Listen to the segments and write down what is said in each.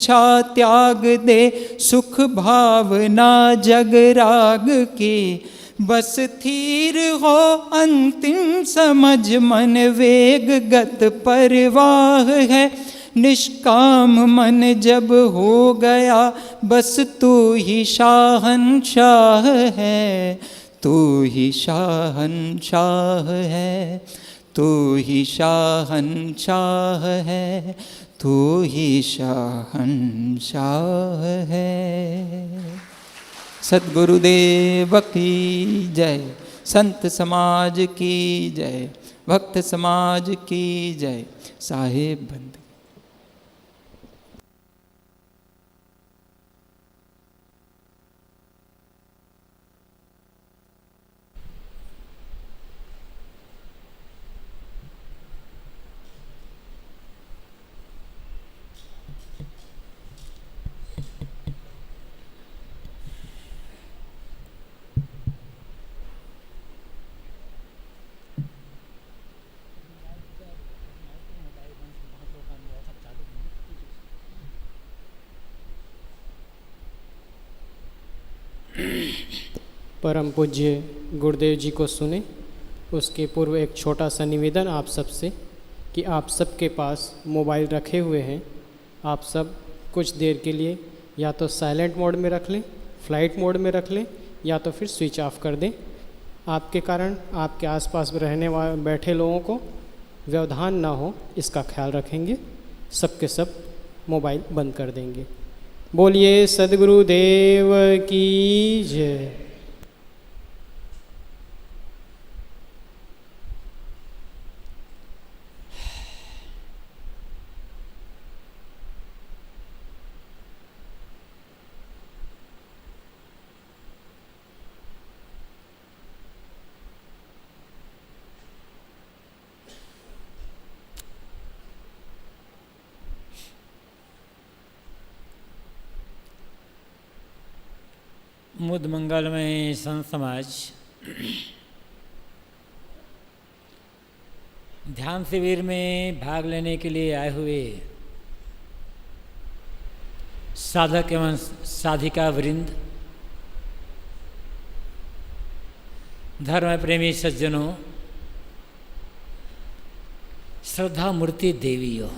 इच्छा त्याग दे, सुख भावना जग राग की। बस थीर हो अंतिम समझ, मन वेग गत परवाह है। निष्काम मन जब हो गया, बस तू ही शाहंशाह है। तू ही शाहंशाह है, तू ही शाहंशाह है, तू ही शाहंशाह है। सद्गुरुदेव की जय, संत समाज की जय, भक्त समाज की जय। साहेब बंद। परम पूज्य गुरुदेव जी को सुने। उसके पूर्व एक छोटा सा निवेदन आप सबसे कि आप सबके पास मोबाइल रखे हुए हैं। आप सब कुछ देर के लिए या तो साइलेंट मोड में रख लें, फ्लाइट मोड में रख लें, या तो फिर स्विच ऑफ कर दें। आपके कारण आपके आसपास रहने वाले बैठे लोगों को व्यवधान ना हो, इसका ख्याल रखेंगे। सबके सब मोबाइल बंद कर देंगे। बोलिए सद्गुरुदेव की जय। मुद मंगलमय संत समाज ध्यान शिविर में भाग लेने के लिए आए हुए साधक एवं साधिका वृंद, धर्म प्रेमी सज्जनों, श्रद्धा मूर्ति देवियों,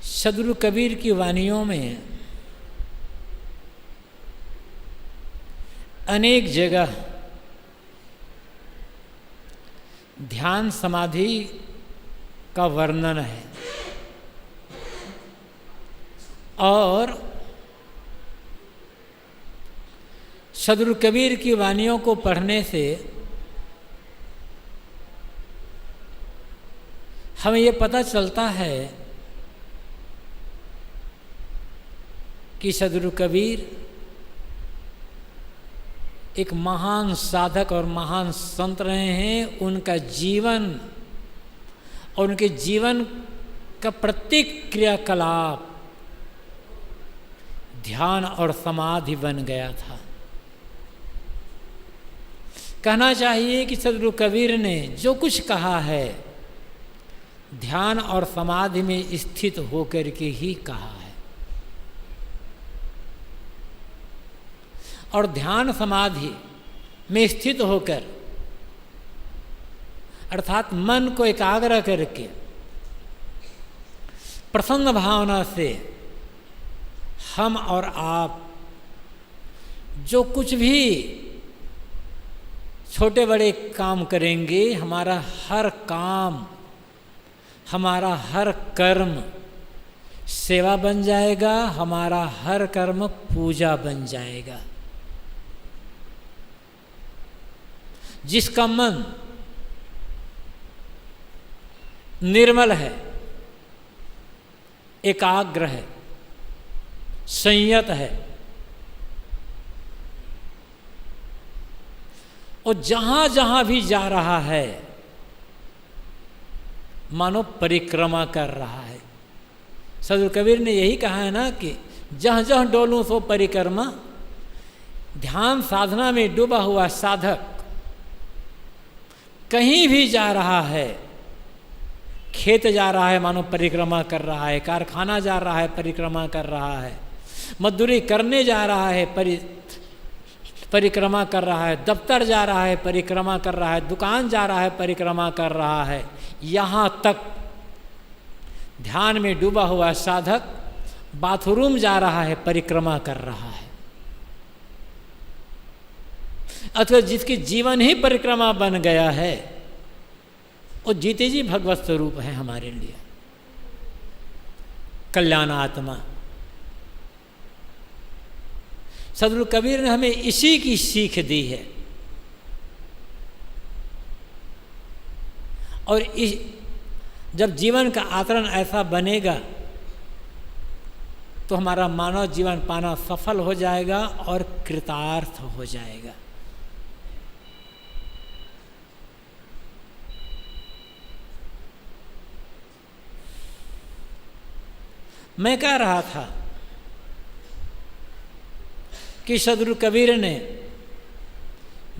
सदगुरु कबीर की वानियों में अनेक जगह ध्यान समाधि का वर्णन है और सदगुरु कबीर की वानियों को पढ़ने से हमें ये पता चलता है कि सदगुरु कबीर एक महान साधक और महान संत रहे हैं। उनका जीवन और उनके जीवन का प्रत्येक क्रियाकलाप ध्यान और समाधि बन गया था। कहना चाहिए कि सदगुरु कबीर ने जो कुछ कहा है ध्यान और समाधि में स्थित होकर के ही कहा है। और ध्यान समाधि में स्थित होकर अर्थात मन को एकाग्र करके प्रसन्न भावना से हम और आप जो कुछ भी छोटे बड़े काम करेंगे, हमारा हर काम, हमारा हर कर्म सेवा बन जाएगा, हमारा हर कर्म पूजा बन जाएगा। जिसका मन निर्मल है, एकाग्र है, संयत है और जहां जहां भी जा रहा है मानो परिक्रमा कर रहा है। सदगुरु कबीर ने यही कहा है ना कि जहाँ जहाँ डोलूं सो परिक्रमा। ध्यान साधना में डूबा हुआ साधक कहीं भी जा रहा है, खेत जा रहा है मानो परिक्रमा कर रहा है, कारखाना जा रहा है परिक्रमा कर रहा है, मजदूरी करने जा रहा है परिक्रमा कर रहा है, दफ्तर जा रहा है परिक्रमा कर रहा है, दुकान जा रहा है परिक्रमा कर रहा है। यहाँ तक ध्यान में डूबा हुआ साधक बाथरूम जा रहा है परिक्रमा कर रहा है। अथवा जिसकी जीवन ही परिक्रमा बन गया है वो जीते जी भगवत स्वरूप है हमारे लिए, कल्याण आत्मा। सदगुरु कबीर ने हमें इसी की सीख दी है। और जब जीवन का आचरण ऐसा बनेगा तो हमारा मानव जीवन पाना सफल हो जाएगा और कृतार्थ हो जाएगा। मैं कह रहा था कि सदगुरु कबीर ने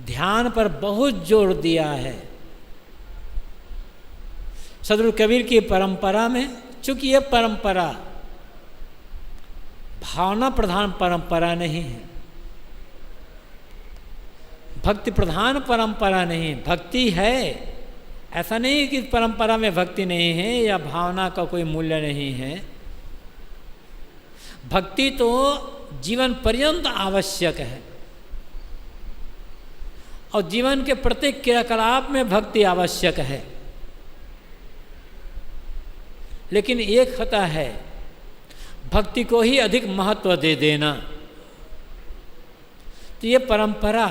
ध्यान पर बहुत जोर दिया है। सदगुरु कबीर की परंपरा में, चूंकि यह परंपरा भावना प्रधान परंपरा नहीं है, भक्ति प्रधान परंपरा नहीं, भक्ति है, ऐसा नहीं कि परंपरा में भक्ति नहीं है या भावना का कोई मूल्य नहीं है। भक्ति तो जीवन पर्यंत आवश्यक है और जीवन के प्रत्येक क्रियाकलाप में भक्ति आवश्यक है। लेकिन एक होता है भक्ति को ही अधिक महत्व दे देना। तो ये परंपरा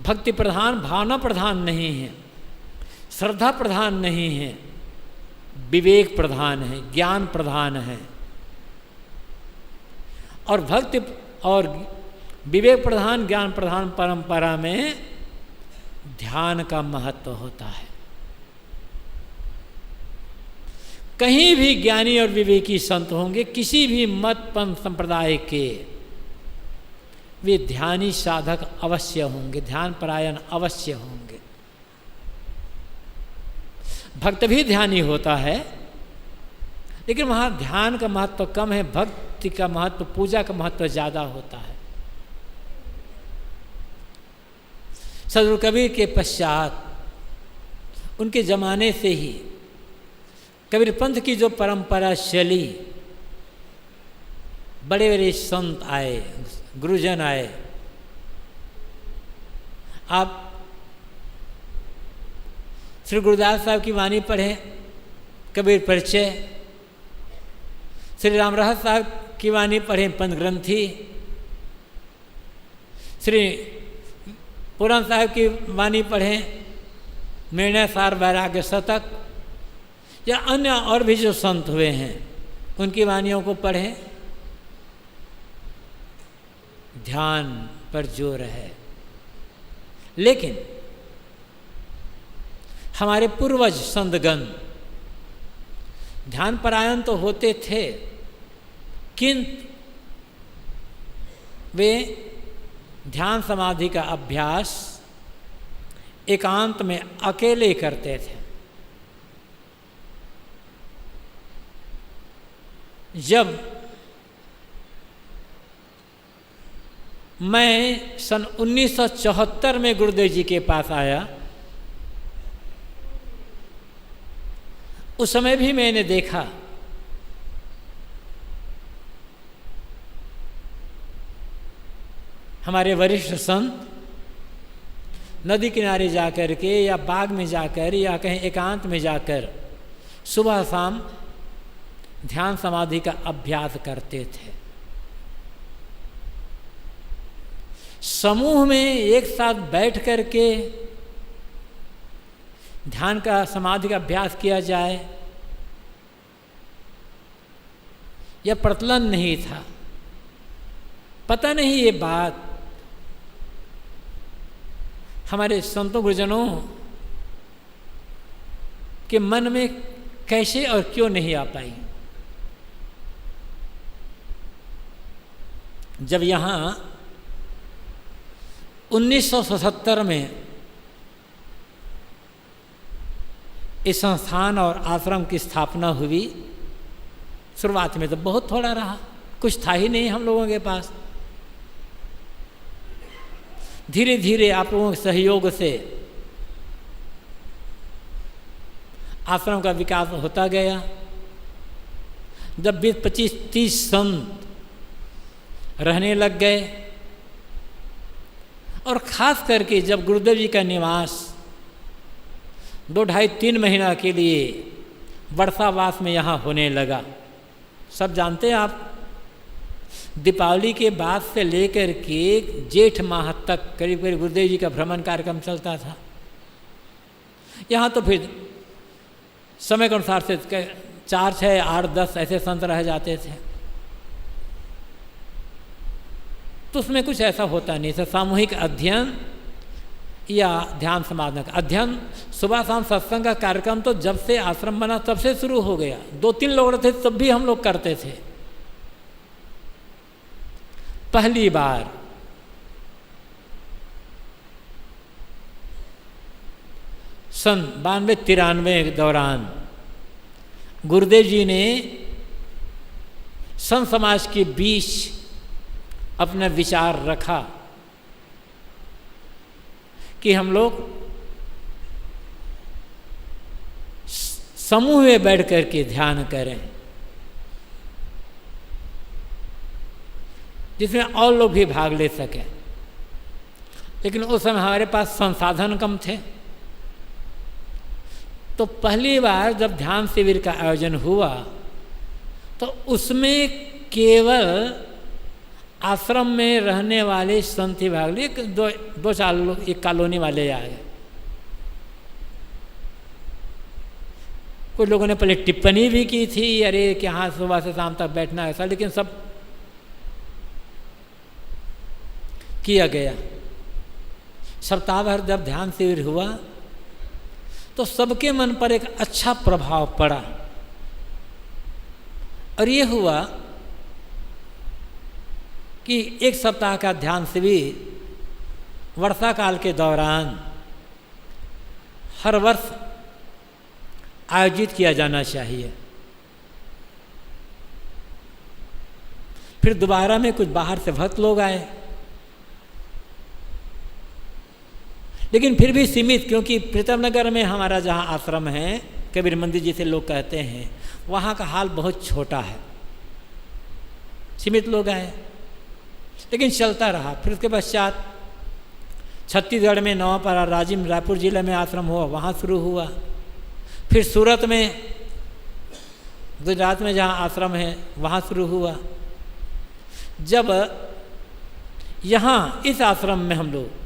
भक्ति प्रधान, भावना प्रधान नहीं है, श्रद्धा प्रधान नहीं है, विवेक प्रधान है, ज्ञान प्रधान है। और भक्ति और विवेक प्रधान, ज्ञान प्रधान परंपरा में ध्यान का महत्व होता है। कहीं भी ज्ञानी और विवेकी संत होंगे, किसी भी मत पंथ संप्रदाय के, वे ध्यानी साधक अवश्य होंगे, ध्यान परायण अवश्य होंगे। भक्त भी ध्यानी होता है, लेकिन वहाँ ध्यान का महत्व कम है, भक्ति का महत्व, पूजा का महत्व ज़्यादा होता है। सदगुरु कबीर के पश्चात, उनके ज़माने से ही कबीर पंथ की जो परंपरा चली, बड़े बड़े संत आए, गुरुजन आए। आप श्री गुरुदास साहब की वाणी पढ़ें, कबीर परिचय, श्री रामरहस साहब की वाणी पढ़ें, पंथ ग्रंथी, श्री पूरन साहब की वाणी पढ़ें, निर्णय सार वैराग्य शतक, या अन्य और भी जो संत हुए हैं उनकी वाणियों को पढ़ें। ध्यान पर जोर है। लेकिन हमारे पूर्वज संतगण ध्यान परायण तो होते थे, किंतु वे ध्यान समाधि का अभ्यास एकांत में अकेले करते थे। जब मैं सन 1974 में गुरुदेव जी के पास आया, उस समय भी मैंने देखा हमारे वरिष्ठ संत नदी किनारे जाकर के या बाग में जाकर या कहीं एकांत में जाकर सुबह शाम ध्यान समाधि का अभ्यास करते थे। समूह में एक साथ बैठ करके ध्यान का समाधि का अभ्यास किया जाए, यह प्रचलन नहीं था। पता नहीं ये बात हमारे संतों गुरुजनों के मन में कैसे और क्यों नहीं आ पाई। जब यहाँ 1977 में इस संस्थान और आश्रम की स्थापना हुई। शुरुआत में तो बहुत थोड़ा रहा, कुछ था ही नहीं हम लोगों के पास। धीरे धीरे आप लोगों के सहयोग से आश्रम का विकास होता गया। जब 20, 25, 30 संत रहने लग गए और ख़ास करके जब गुरुदेव जी का निवास 2, 2.5, 3 महीना के लिए वर्षावास में यहाँ होने लगा। सब जानते हैं आप, दीपावली के बाद से लेकर के जेठ माह तक करीब करीब गुरुदेव जी का भ्रमण कार्यक्रम चलता था। यहाँ तो फिर समय के अनुसार से 4, 6, 8, 10 ऐसे संत रह जाते थे। तो उसमें कुछ ऐसा होता नहीं था। सामूहिक अध्ययन या ध्यान समाधना का अध्ययन, सुबह शाम सत्संग का कार्यक्रम तो जब से आश्रम बना तब से शुरू हो गया। 2-3 लोग थे तब भी हम लोग करते थे। पहली बार सन 92-93 के दौरान गुरुदेव जी ने संत समाज के बीच अपना विचार रखा कि हम लोग समूह में बैठ करके ध्यान करें, जिसमें और लोग भी भाग ले सकें। लेकिन उस समय हमारे पास संसाधन कम थे। तो पहली बार जब ध्यान शिविर का आयोजन हुआ तो उसमें केवल आश्रम में रहने वाले संत ही भाग लिए। 2-4 लोग एक कॉलोनी वाले आ गए। कुछ लोगों ने पहले टिप्पणी भी की थी, अरे कि हाँ सुबह से शाम तक बैठना ऐसा, लेकिन सब किया गया। सप्ताह भर जब ध्यान शिविर हुआ तो सबके मन पर एक अच्छा प्रभाव पड़ा। और ये हुआ कि 1 सप्ताह का ध्यान शिविर वर्षा काल के दौरान हर वर्ष आयोजित किया जाना चाहिए। फिर दोबारा में कुछ बाहर से भक्त लोग आए, लेकिन फिर भी सीमित, क्योंकि प्रीतम नगर में हमारा जहाँ आश्रम है, कबीर मंदिर जिसे लोग कहते हैं, वहाँ का हाल बहुत छोटा है। सीमित लोग आए, लेकिन चलता रहा। फिर उसके पश्चात छत्तीसगढ़ में नवापारा राजिम रायपुर जिले में आश्रम हुआ, वहाँ शुरू हुआ। फिर सूरत में, गुजरात में जहाँ आश्रम है, वहाँ शुरू हुआ। जब यहाँ इस आश्रम में हम लोग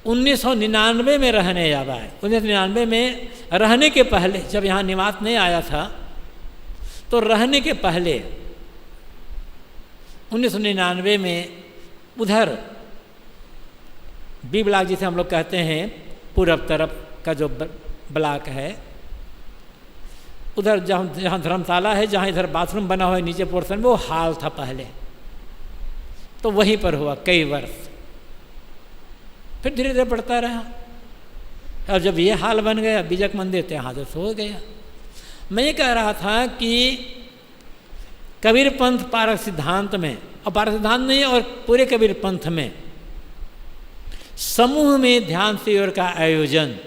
1999 में रहने जा पाए। 1999 में रहने के पहले, जब यहाँ निवास नहीं आया था, तो रहने के पहले 1999 में उधर बी ब्लॉक जिसे हम लोग कहते हैं, पूरब तरफ का जो ब्लॉक है, उधर जहाँ धर्मशाला है, जहाँ इधर बाथरूम बना हुआ है नीचे पोर्शन में, वो हाल था पहले। तो वहीं पर हुआ कई वर्ष। फिर धीरे धीरे बढ़ता रहा और जब ये हाल बन गया, बीजक मंदिर तो यहाँ से सो गया। मैं ये कह रहा था कि कबीर पंथ पारक सिद्धांत में, और पारक सिद्धांत नहीं और पूरे कबीर पंथ में समूह में ध्यान शिविर का आयोजन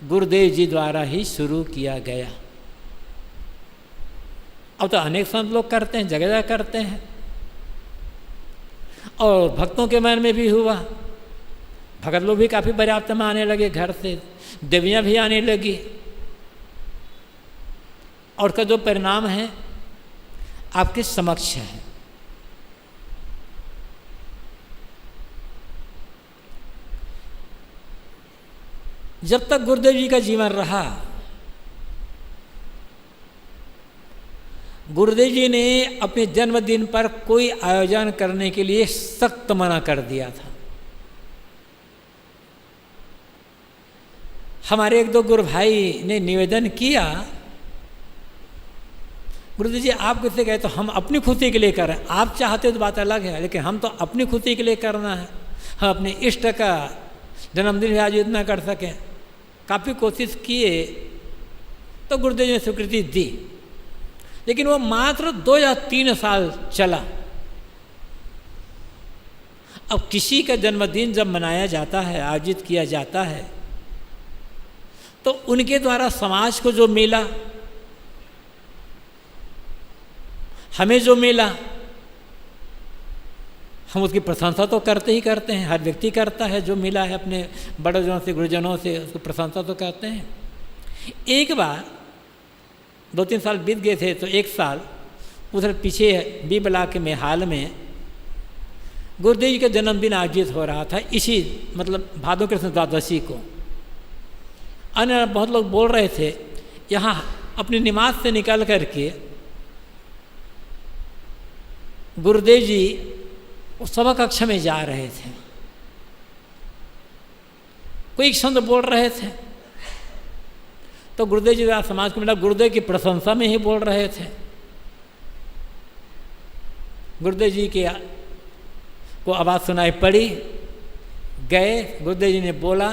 गुरुदेव जी द्वारा ही शुरू किया गया। अब तो अनेक संत लोग करते हैं, जगह जगह करते हैं, और भक्तों के मन में भी हुआ। भगत लोग भी काफ़ी पर्याप्त में आने लगे, घर से देवियाँ भी आने लगी। और का जो परिणाम है आपके समक्ष है। जब तक गुरुदेव जी का जीवन रहा, गुरुदेव जी ने अपने जन्मदिन पर कोई आयोजन करने के लिए सख्त मना कर दिया था। हमारे 1-2 गुरु भाई ने निवेदन किया, गुरुदेव जी आप किससे गए? तो हम अपनी खुशी के लिए कर रहे हैं। आप चाहते हो तो बात अलग है, लेकिन हम तो अपनी खुशी के लिए करना है। हम अपने इष्ट का जन्मदिन भी आयोजित न कर सकें। काफ़ी कोशिश किए तो गुरुदेव जी ने स्वीकृति दी, लेकिन वो मात्र 2 या 3 साल चला। अब किसी का जन्मदिन जब मनाया जाता है, आयोजित किया जाता है, तो उनके द्वारा समाज को जो मिला, हमें जो मिला, हम उसकी प्रशंसा तो करते ही करते हैं। हर व्यक्ति करता है, जो मिला है अपने बड़ोजनों से, गुरुजनों से, उसकी प्रशंसा तो करते हैं। एक बार 2-3 साल बीत गए थे, तो 1 साल उधर पीछे बी ब्लॉक में हाल में गुरुदेव जी का जन्मदिन आयोजित हो रहा था, इसी मतलब भादो कृष्ण द्वादशी को। अन्य बहुत लोग बोल रहे थे, यहाँ अपनी निमाज से निकल करके गुरुदेव जी उस सभा कक्ष में जा रहे थे। कोई एक शब्द बोल रहे थे, तो गुरुदेव जी समाज को मिला, गुरुदेव की प्रशंसा में ही बोल रहे थे। गुरुदेव जी के को आवाज़ सुनाई पड़ी, गए, गुरुदेव जी ने बोला,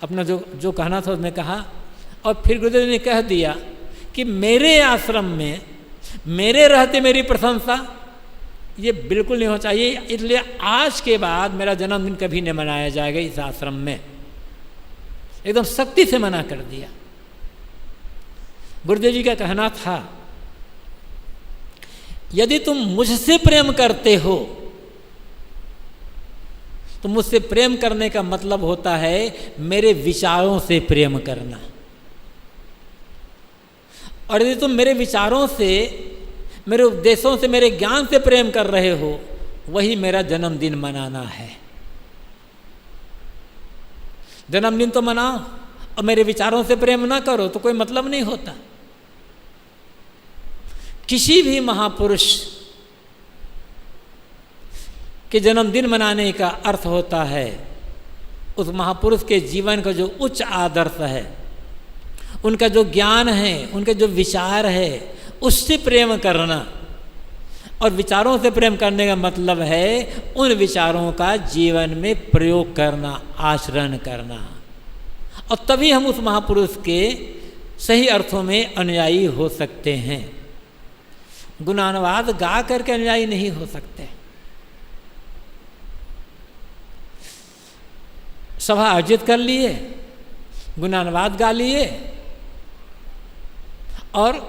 अपना जो कहना था उसने कहा, और फिर गुरुदेव जी ने कह दिया कि मेरे आश्रम में मेरे रहते मेरी प्रशंसा ये बिल्कुल नहीं होना चाहिए, इसलिए आज के बाद मेरा जन्मदिन कभी नहीं मनाया जाएगा इस आश्रम में। एकदम सख्ती से मना कर दिया। गुरुदेव जी का कहना था, यदि तुम मुझसे प्रेम करते हो तो मुझसे प्रेम करने का मतलब होता है मेरे विचारों से प्रेम करना, और यदि तुम मेरे विचारों से, मेरे उपदेशों से, मेरे ज्ञान से प्रेम कर रहे हो, वही मेरा जन्मदिन मनाना है। जन्मदिन तो मनाओ और मेरे विचारों से प्रेम ना करो तो कोई मतलब नहीं होता। किसी भी महापुरुष के जन्मदिन मनाने का अर्थ होता है उस महापुरुष के जीवन का जो उच्च आदर्श है, उनका जो ज्ञान है, उनके जो विचार है, उससे प्रेम करना। और विचारों से प्रेम करने का मतलब है उन विचारों का जीवन में प्रयोग करना, आचरण करना, और तभी हम उस महापुरुष के सही अर्थों में अनुयायी हो सकते हैं। गुणानुवाद गा करके अनुयायी नहीं हो सकते। सभा आयोजित कर लिए, गुणानुवाद गा लिए, और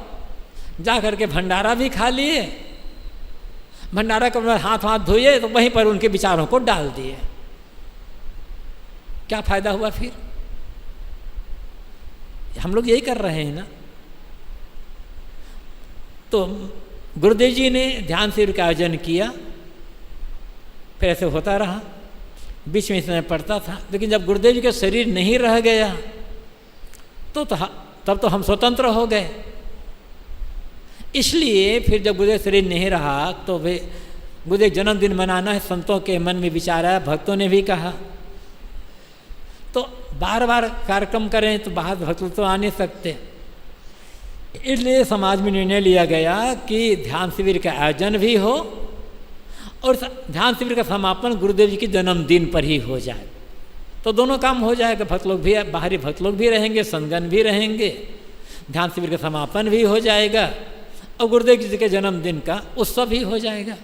जा करके भंडारा भी खा लिए। भंडारा के बाद हाथ धोए तो वहीं पर उनके विचारों को डाल दिए। क्या फायदा हुआ फिर? हम लोग यही कर रहे हैं ना। तो गुरुदेव जी ने ध्यान शिविर का आयोजन किया, फिर ऐसे होता रहा, बीच में इसमें पड़ता था। लेकिन जब गुरुदेव जी का शरीर नहीं रह गया तो तब तो हम स्वतंत्र हो गए। इसलिए फिर जब गुरुदेव शरीर नहीं रहा तो वे गुरुदेव जन्मदिन मनाना है, संतों के मन में विचार आया, भक्तों ने भी कहा। तो बार बार कार्यक्रम करें तो बाहर भक्त तो आ नहीं सकते, इसलिए समाज में निर्णय लिया गया कि ध्यान शिविर का आयोजन भी हो और ध्यान शिविर का समापन गुरुदेव जी के जन्मदिन पर ही हो जाए। तो दोनों काम हो जाएगा, भक्त लोग भी, बाहरी भक्त लोग भी रहेंगे, संतगण भी रहेंगे, ध्यान शिविर का समापन भी हो जाएगा और गुरुदेव जी के जन्मदिन का उत्सव भी हो जाएगा।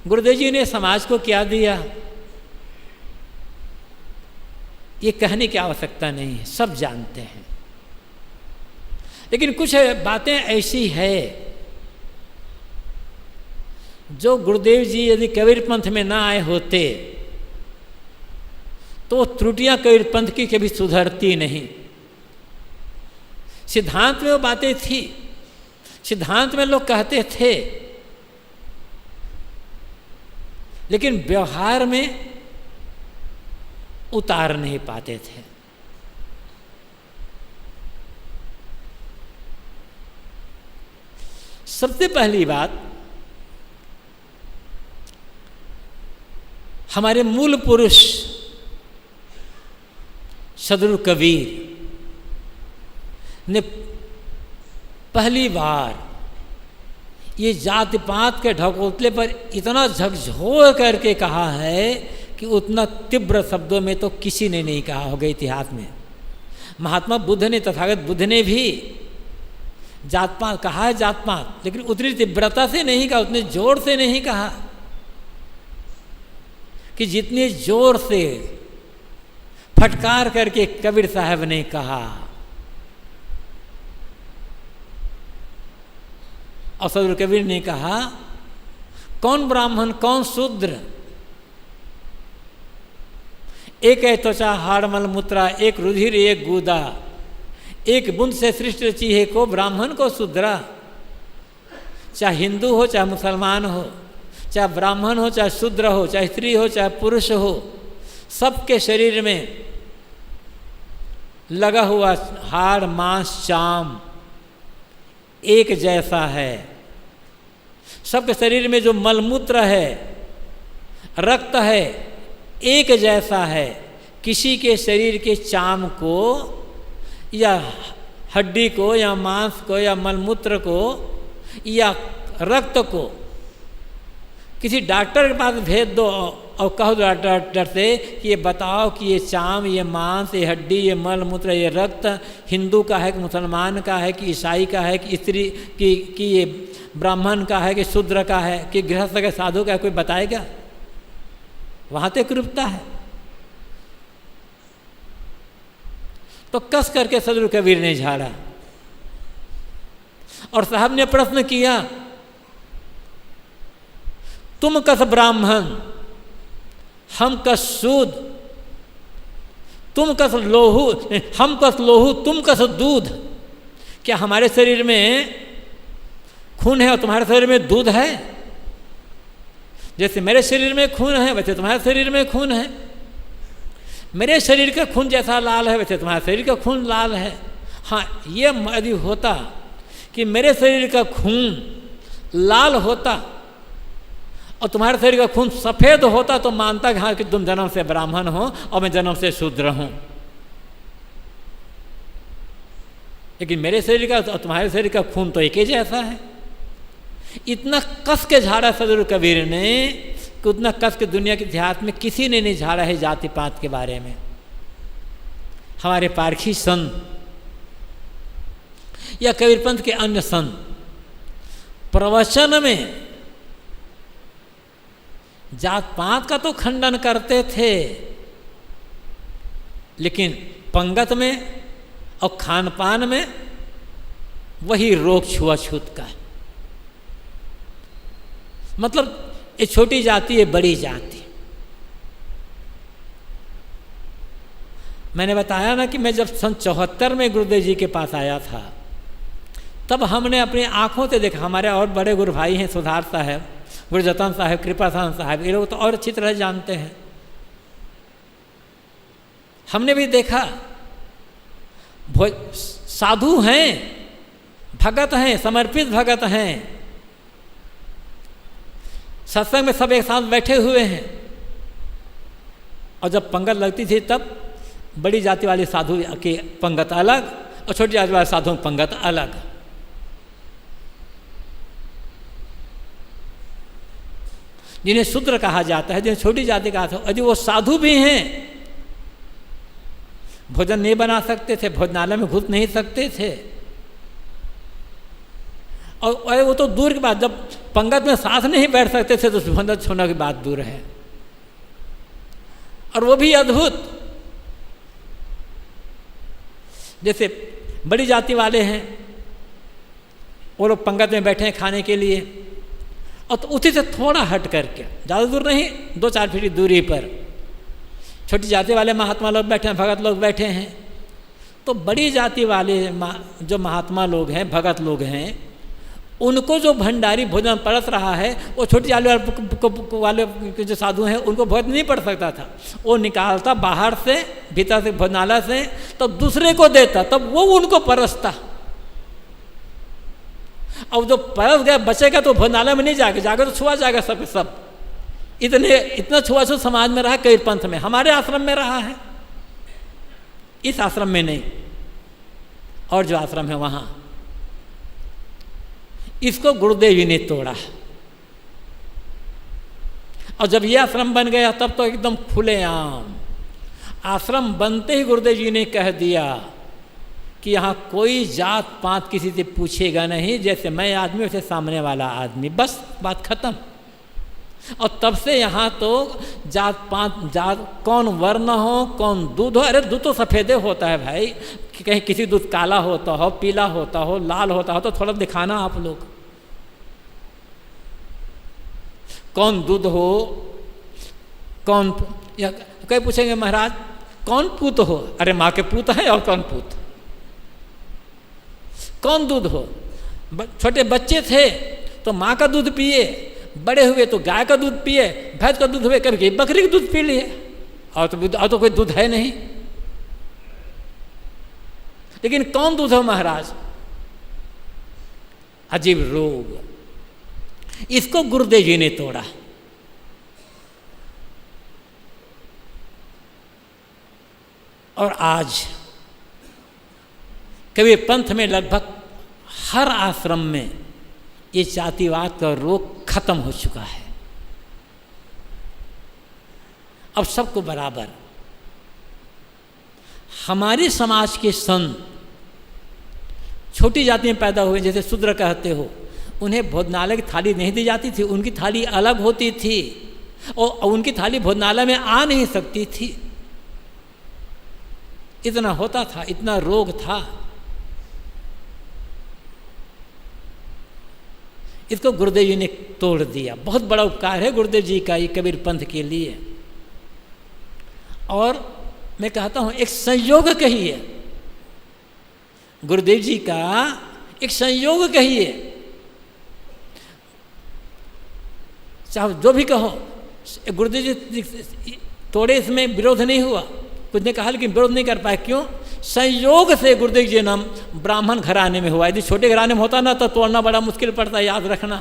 गुरुदेव जी ने समाज को क्या दिया ये कहने की आवश्यकता नहीं है, सब जानते हैं। लेकिन कुछ बातें ऐसी है जो गुरुदेव जी यदि कबीर पंथ में ना आए होते तो त्रुटियां कबीर पंथ की कभी सुधरती नहीं। सिद्धांत में वो बातें थी, सिद्धांत में लोग कहते थे, लेकिन व्यवहार में उतार नहीं पाते थे। सबसे पहली बात, हमारे मूल पुरुष सदगुरु कबीर ने पहली बार ये जाति पात के ढकोतले पर इतना झकझोर करके कहा है कि उतना तीव्र शब्दों में तो किसी ने नहीं कहा होगा इतिहास में। महात्मा बुद्ध ने, तथागत बुद्ध ने भी जात पात कहा है, जात पात, लेकिन उतनी तीव्रता से नहीं कहा, उतने जोर से नहीं कहा कि जितने जोर से फटकार करके कबीर साहब ने कहा। और सदगुरु कबीर ने कहा, कौन ब्राह्मण कौन शूद्र, एक है त्वचा हाड़ मल मूत्रा, एक रुधिर एक गूदा, एक बूंद से सृष्टि रची है को ब्राह्मण को शूद्रा। चाहे हिंदू हो चाहे मुसलमान हो, चाहे ब्राह्मण हो चाहे शूद्र हो, चाहे स्त्री हो चाहे पुरुष हो, सबके शरीर में लगा हुआ हाड़ मांस चाम एक जैसा है। सबके शरीर में जो मलमूत्र है, रक्त है, एक जैसा है। किसी के शरीर के चाम को या हड्डी को या मांस को या मलमूत्र को या रक्त को किसी डॉक्टर के पास भेज दो और कहो डॉक्टर से कि ये बताओ कि ये चाम, ये मांस, ये हड्डी, ये मलमूत्र, ये रक्त हिंदू का है कि मुसलमान का है कि ईसाई का है कि स्त्री कि ये ब्राह्मण का है कि शूद्र का है कि गृहस्थ का साधु का है, कोई बताएगा? वहाँ तो एक रूपता है। तो कस करके सदगुरु कबीर ने झाड़ा और साहब ने प्रश्न किया, तुम कस ब्राह्मण, हम कस शूद, तुम कस लोहू, हम कस लोहू, तुम कस दूध। क्या हमारे शरीर में खून है और तुम्हारे शरीर में दूध है? जैसे मेरे शरीर में खून है वैसे तुम्हारे शरीर में खून है। मेरे शरीर का खून जैसा लाल है वैसे तुम्हारे शरीर का खून लाल है। हाँ, ये यदि होता कि मेरे शरीर का खून लाल होता और तुम्हारे शरीर का खून सफ़ेद होता तो मानता कि हाँ कि तुम जन्म से ब्राह्मण हो और मैं जन्म से शूद्र हूँ। लेकिन मेरे शरीर का और तुम्हारे शरीर का खून तो एक ही जैसा है। इतना कस के झाड़ा सदगुरु कबीर ने कि उतना कस के दुनिया के इतिहास में किसी ने नहीं झाड़ा है जाति पात के बारे में। हमारे पारखी संत या कबीरपंथ के अन्य संत प्रवचन में जात पात का तो खंडन करते थे, लेकिन पंगत में और खान पान में वही रोग छुआछूत का है। मतलब ये छोटी जाति है बड़ी जाति। मैंने बताया ना कि मैं जब सन 74 में गुरुदेव जी के पास आया था तब हमने अपनी आंखों से देखा। हमारे और बड़े गुरु भाई हैं, सुधार साहब, गुरुजतन साहब, कृपासान साहब, ये लोग तो और अच्छी तरह जानते हैं। हमने भी देखा साधु हैं, भगत हैं, समर्पित भगत हैं, सत्संग में सब एक साथ बैठे हुए हैं। और जब पंगत लगती थी तब बड़ी जाति वाले साधु की पंगत अलग और छोटी जाति वाले साधुओं की पंगत अलग। जिन्हें शूद्र कहा जाता है, जिन्हें छोटी जाति कहा था, यदि वो साधु भी हैं, भोजन नहीं बना सकते थे, भोजनालय में घुस नहीं सकते थे। और वो तो दूर की बात, जब पंगत में साथ नहीं बैठ सकते थे तो भोजन छोड़ने की बात दूर है। और वो भी अद्भुत, जैसे बड़ी जाति वाले हैं, वो लोग पंगत में बैठे हैं खाने के लिए, और तो उसी से थोड़ा हट करके, ज़्यादा दूर नहीं, 2-4 फीट की दूरी पर छोटी जाति वाले महात्मा लोग बैठे हैं, भगत लोग बैठे हैं। तो बड़ी जाति वाले जो महात्मा लोग हैं, भगत लोग हैं, उनको जो भंडारी भोजन परस रहा है, वो छोटी जाति वाले जो साधु हैं उनको भोजन नहीं पड़ सकता था। वो निकालता बाहर से, भीतर से भोजनालय से, तो दूसरे को देता, तब वो उनको परसता। अब जो परस गया बचेगा तो भोजनालय में नहीं जाएगा तो छुआ जाएगा सब सब। इतना छुआछूत समाज में रहा, कबीर पंथ में, हमारे आश्रम में रहा है, इस आश्रम में नहीं, और जो आश्रम है वहाँ। इसको गुरुदेव जी ने तोड़ा। और जब ये आश्रम बन गया तब तो एकदम खुलेआम, आश्रम बनते ही गुरुदेव जी ने कह दिया कि यहाँ कोई जात पात किसी से पूछेगा नहीं, जैसे मैं आदमी वैसे सामने वाला आदमी, बस बात खत्म। और तब से यहाँ तो जात पात, जात कौन वर्ण हो कौन दूध हो, अरे दूध तो सफ़ेदे होता है भाई, कि कहीं किसी दूध काला होता हो, पीला होता हो, लाल होता हो तो थोड़ा दिखाना आप लोग। कौन दूध हो, कौन, या कई पूछेंगे महाराज कौन पूत हो, अरे माँ के पूत है और कौन पूत। कौन दूध हो, छोटे बच्चे थे तो माँ का दूध पिए, बड़े हुए तो गाय का दूध पिए, भैंस का दूध हुए कभी बकरी का दूध पी लिए, और तो कोई दूध है नहीं। लेकिन कौन दूध हो महाराज, अजीब रोग, इसको गुरुदेव जी ने तोड़ा। और आज कबीर पंथ में लगभग हर आश्रम में ये जातिवाद का रोग खत्म हो चुका है। अब सबको बराबर। हमारे समाज के संत छोटी जाति में पैदा हुए, जैसे शूद्र कहते हो, उन्हें भोजनालय की थाली नहीं दी जाती थी, उनकी थाली अलग होती थी और उनकी थाली भोजनालय में आ नहीं सकती थी। इतना होता था, इतना रोग था। इसको गुरुदेव जी ने तोड़ दिया। बहुत बड़ा उपकार है गुरुदेव जी का ये कबीर पंथ के लिए। और मैं कहता हूँ एक संयोग कहिए, गुरुदेव जी का एक संयोग कहिए, चाहे जो भी कहो, गुरुदेव जी तोड़े, इसमें विरोध नहीं हुआ, कुछ ने कहा लेकिन विरोध नहीं कर पाए। क्यों? संयोग से गुरुदेव जी जन्म ब्राह्मण घराने में हुआ। यदि छोटे घराने में होता ना तो तोड़ना बड़ा मुश्किल पड़ता, याद रखना।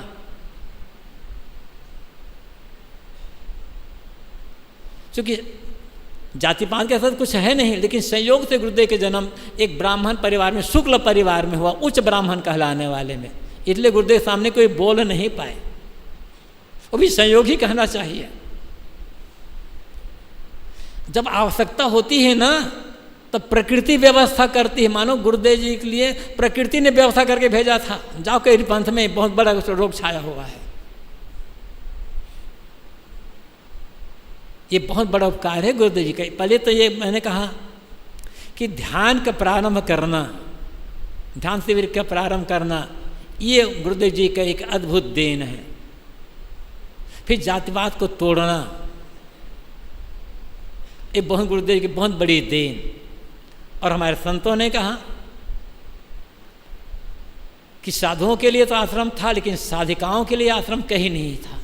क्योंकि जाति पात के साथ कुछ है नहीं, लेकिन संयोग से गुरुदेव के जन्म एक ब्राह्मण परिवार में, शुक्ल परिवार में हुआ, उच्च ब्राह्मण कहलाने वाले में। इसलिए गुरुदेव सामने कोई बोल नहीं पाए, वो भी संयोग ही कहना चाहिए। जब आवश्यकता होती है ना तब प्रकृति व्यवस्था करती है। मानो गुरुदेव जी के लिए प्रकृति ने व्यवस्था करके भेजा था, जाओ कबीर पंथ में बहुत बड़ा रोग छाया हुआ है। ये बहुत बड़ा उपकार है गुरुदेव जी का। पहले तो ये मैंने कहा कि ध्यान का प्रारंभ करना, ध्यान शिविर का प्रारंभ करना, ये गुरुदेव जी का एक अद्भुत देन है। फिर जातिवाद को तोड़ना, ये बहुत गुरुदेव जी की बहुत बड़ी देन। और हमारे संतों ने कहा कि साधुओं के लिए तो आश्रम था, लेकिन साधिकाओं के लिए आश्रम कहीं नहीं था।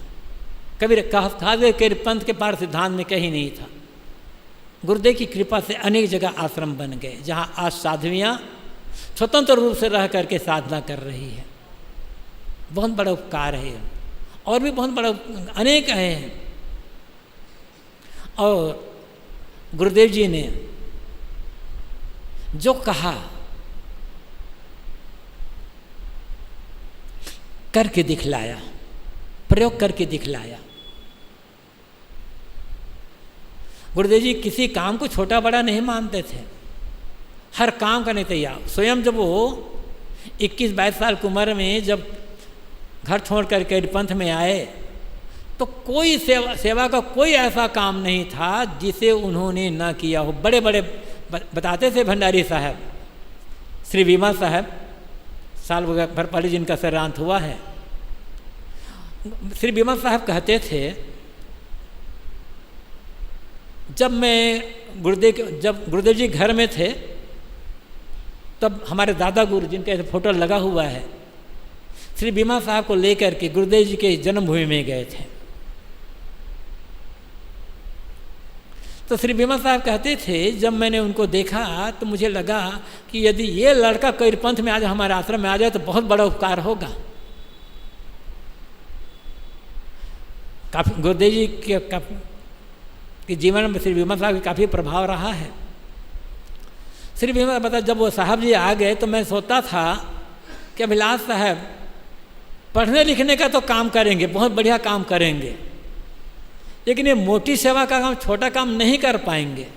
कबीर कबीर पंथ के पार सिद्धांत में कहीं नहीं था। गुरुदेव की कृपा से अनेक जगह आश्रम बन गए, जहाँ आज साध्वियाँ स्वतंत्र रूप से रह करके साधना कर रही है। बहुत बड़ा उपकार है। और भी बहुत बड़ा अनेक हैं। और गुरुदेव जी ने जो कहा करके दिखलाया, प्रयोग करके दिखलाया। गुरुदेव जी किसी काम को छोटा बड़ा नहीं मानते थे, हर काम करने तैयार। स्वयं जब वो 21-22 साल की उम्र में जब घर छोड़ कर कबीर पंथ में आए तो कोई सेवा का कोई ऐसा काम नहीं था जिसे उन्होंने ना किया हो। बड़े बड़े बताते थे भंडारी साहब, श्री बीमा साहब, साल भर पहले जिनका सर्रांत हुआ है, श्री बीमा साहब कहते थे जब गुरुदेव जी घर में थे तब हमारे दादा गुरु, जिनका फोटो लगा हुआ है, श्री बीमा साहब को लेकर के गुरुदेव जी के जन्मभूमि में गए थे। तो श्री बीमा साहब कहते थे जब मैंने उनको देखा तो मुझे लगा कि यदि ये लड़का कबीर पंथ में आज हमारे आश्रम में आ जाए तो बहुत बड़ा उपकार होगा। काफ़ी गुरुदेव जी के जीवन में श्री बीमा साहब का काफ़ी प्रभाव रहा है। श्री बीमा बता, जब वो साहब जी आ गए तो मैं सोचता था कि अभिलाष साहब पढ़ने लिखने का तो काम करेंगे, बहुत बढ़िया काम करेंगे, लेकिन ये मोटी सेवा का काम, छोटा काम नहीं कर पाएंगे।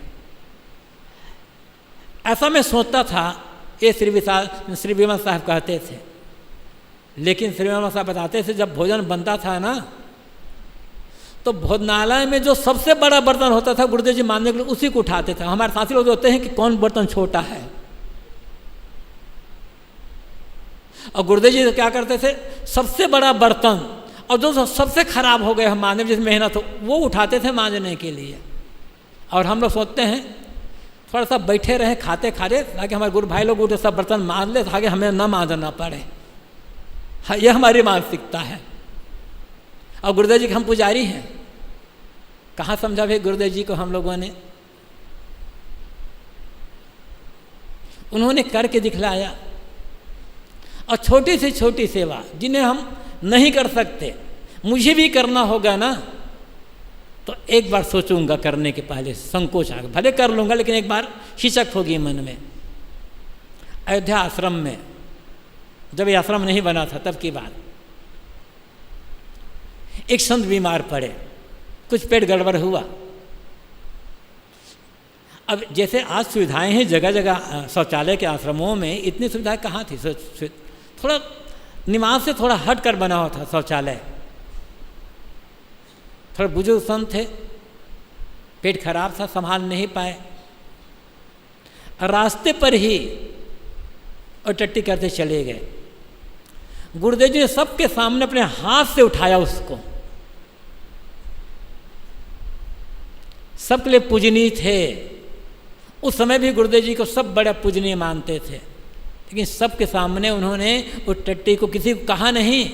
ऐसा मैं सोचता था, ये श्री विमल साहब कहते थे। लेकिन श्री विमल साहब बताते थे जब भोजन बनता था ना, तो भोजनालय में जो सबसे बड़ा बर्तन होता था गुरुदेव जी मानने के लिए उसी को उठाते थे। हमारे साथी लोग होते हैं कि कौन बर्तन छोटा है, और गुरुदेव जी क्या करते थे, सबसे बड़ा बर्तन और जो सबसे खराब हो गए हम मानने में जिस मेहनत हो वो उठाते थे मांजने के लिए। और हम लोग सोचते हैं थोड़ा सा बैठे रहे खाते खाते, ताकि हमारे गुरु भाई लोग उठे सब बर्तन मांज ले, ताकि हमें ना मांजना पड़े। हाँ, यह हमारी मानसिकता है। और गुरुदेव जी के हम पुजारी हैं, कहाँ समझा भाई गुरुदेव जी को हम लोगों ने। उन्होंने करके दिखलाया। और छोटी से छोटी सेवा जिन्हें हम नहीं कर सकते, मुझे भी करना होगा ना, तो एक बार सोचूंगा करने के पहले, संकोच आएगा, भले कर लूँगा लेकिन एक बार हिचक होगी मन में। अयोध्या आश्रम में जब ये आश्रम नहीं बना था तब की बात, एक संत बीमार पड़े, कुछ पेट गड़बड़ हुआ। अब जैसे आज सुविधाएं हैं जगह जगह, शौचालय के आश्रमों में इतनी सुविधाएं कहाँ थी। थोड़ा निमाज से थोड़ा हट कर बना हुआ था शौचालय। थोड़ा बुजुर्ग संत थे, पेट खराब था, संभाल नहीं पाए, रास्ते पर ही और टट्टी करते चले गए। गुरुदेव जी ने सबके सामने अपने हाथ से उठाया उसको। सबके लिए पूजनीय थे। उस समय भी गुरुदेव जी को सब बड़ा पूजनीय मानते थे, लेकिन सबके सामने उन्होंने उस टट्टी को, किसी को कहा नहीं,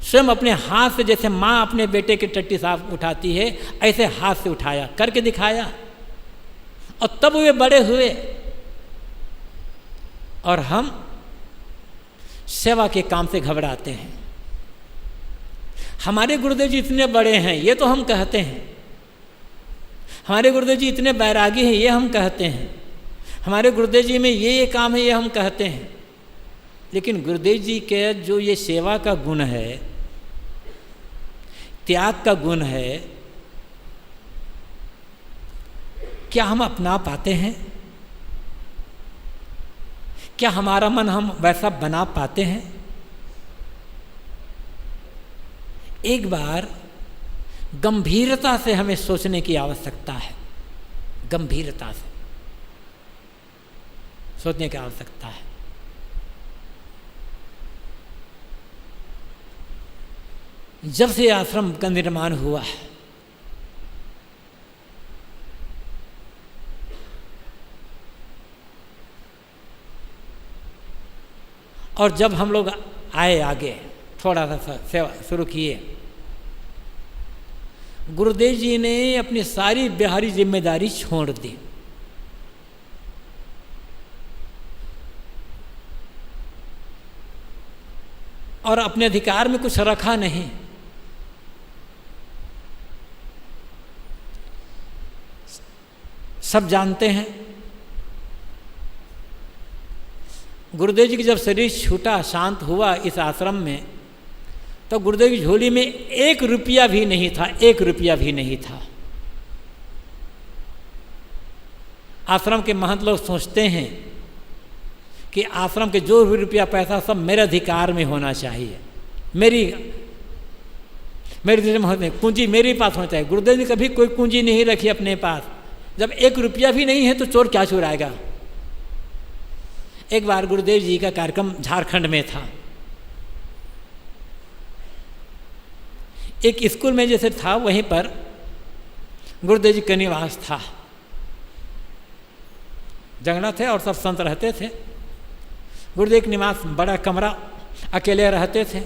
स्वयं अपने हाथ से, जैसे माँ अपने बेटे की टट्टी साफ उठाती है ऐसे हाथ से उठाया, करके दिखाया। और तब वे बड़े हुए। और हम सेवा के काम से घबराते हैं। हमारे गुरुदेव जी इतने बड़े हैं ये तो हम कहते हैं, हमारे गुरुदेव जी इतने बैरागी हैं ये हम कहते हैं, हमारे गुरुदेव जी में ये काम है ये हम कहते हैं, लेकिन गुरुदेव जी के जो ये सेवा का गुण है, त्याग का गुण है, क्या हम अपना पाते हैं? क्या हमारा मन हम वैसा बना पाते हैं? एक बार गंभीरता से हमें सोचने की आवश्यकता है, गंभीरता से सोचने की आवश्यकता है। जब से आश्रम का निर्माण हुआ है, और जब हम लोग आए आगे थोड़ा सा सेवा शुरू किए, गुरुदेव जी ने अपनी सारी बाहरी जिम्मेदारी छोड़ दी। और अपने अधिकार में कुछ रखा नहीं। सब जानते हैं गुरुदेव जी की जब शरीर छूटा, शांत हुआ इस आश्रम में, तो गुरुदेव की झोली में 1 रुपया भी नहीं था, 1 रुपया भी नहीं था। आश्रम के महंत लोग सोचते हैं कि आश्रम के जो भी रुपया पैसा सब मेरे अधिकार में होना चाहिए, मेरी पूंजी मेरे पास होना चाहिए। गुरुदेव ने कभी कोई पूंजी नहीं रखी अपने पास। जब 1 रुपया भी नहीं है तो चोर क्या चुराएगा। एक बार गुरुदेव जी का कार्यक्रम झारखंड में था, एक स्कूल में जैसे था वहीं पर गुरुदेव जी का निवास था। जंगला थे और सब संत रहते थे। गुरुदेव के निवास बड़ा कमरा, अकेले रहते थे।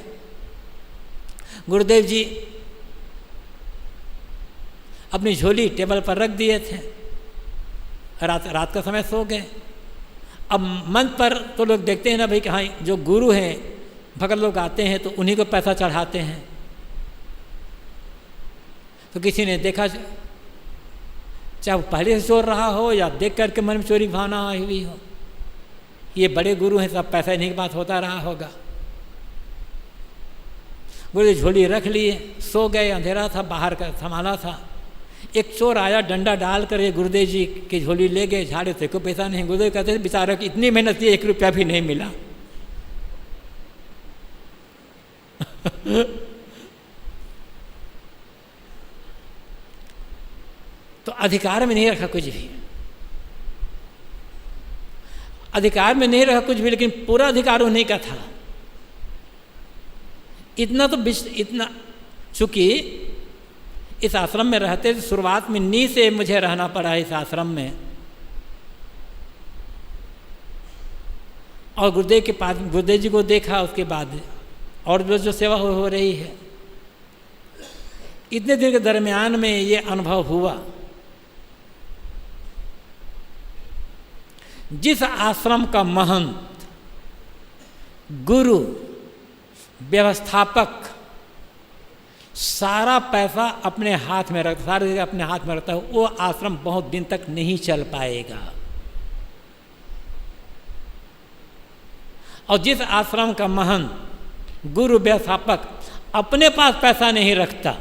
गुरुदेव जी अपनी झोली टेबल पर रख दिए थे। रात का समय सो गए। अब मंच पर तो लोग देखते हैं ना भाई कि हाँ जो गुरु हैं, भगत लोग आते हैं तो उन्हीं को पैसा चढ़ाते हैं। तो किसी ने देखा, चाहे वो पहले से चोर रहा हो या देख करके मन में चोरी भावना आई हुई हो, ये बड़े गुरु हैं, सब पैसा इन्हीं के पास होता रहा होगा। गुरुदेव झोली रख लिए, सो गए, अंधेरा था, बाहर का संभाला था। एक चोर आया, डंडा डाल कर ये गुरुदेव जी की झोली ले गए, झाड़े थे, कोई पैसा नहीं। गुरुदेव कहते थे बेचारा की इतनी मेहनत की 1 रुपया भी नहीं मिला। तो अधिकार में नहीं रखा कुछ भी, अधिकार में नहीं रखा कुछ भी, लेकिन पूरा अधिकार उन्हीं का था। इतना तो इतना, चूंकि इस आश्रम में रहते थे, शुरुआत में नी से मुझे रहना पड़ा इस आश्रम में, और गुरुदेव के पास गुरुदेव जी को देखा, उसके बाद और जो सेवा हो रही है। इतने दिन के दरमियान में ये अनुभव हुआ, जिस आश्रम का महंत, गुरु, व्यवस्थापक सारा पैसा अपने हाथ में रखता, सारी जगह अपने हाथ में रखता है, वो आश्रम बहुत दिन तक नहीं चल पाएगा। और जिस आश्रम का महंत, गुरु, व्यवस्थापक अपने पास पैसा नहीं रखता,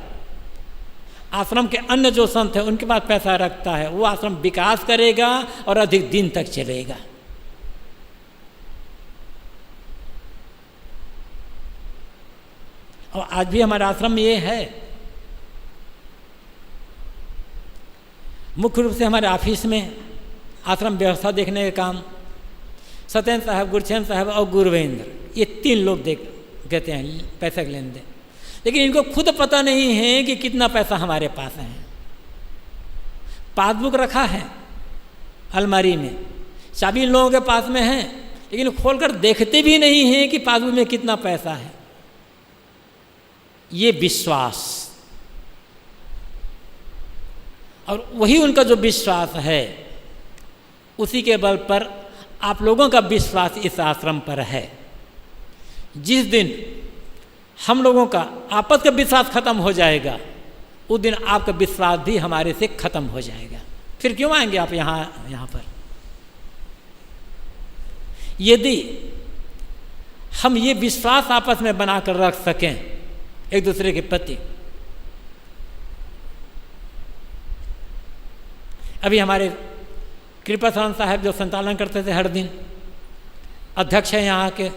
आश्रम के अन्य जो संत हैं उनके पास पैसा रखता है, वो आश्रम विकास करेगा और अधिक दिन तक चलेगा। और आज भी हमारा आश्रम में ये है। मुख्य रूप से हमारे ऑफिस में आश्रम व्यवस्था देखने का काम सत्येंद्र साहब, गुरचंद साहब और गुरवेंद्र, ये 3 लोग कहते हैं पैसे के लेन देन। लेकिन इनको खुद पता नहीं है कि कितना पैसा हमारे पास है। पासबुक रखा है अलमारी में, चाबी इन लोगों के पास में है, लेकिन खोलकर देखते भी नहीं हैं कि पासबुक में कितना पैसा है। ये विश्वास, और वही उनका जो विश्वास है, उसी के बल पर आप लोगों का विश्वास इस आश्रम पर है। जिस दिन हम लोगों का आपस का विश्वास खत्म हो जाएगा, उस दिन आपका विश्वास भी हमारे से खत्म हो जाएगा। फिर क्यों आएंगे आप यहाँ पर? यदि हम ये विश्वास आपस में बनाकर रख सकें एक दूसरे के प्रति। अभी हमारे कृपाशरण साहब जो संचालन करते थे हर दिन, अध्यक्ष हैं यहाँ के,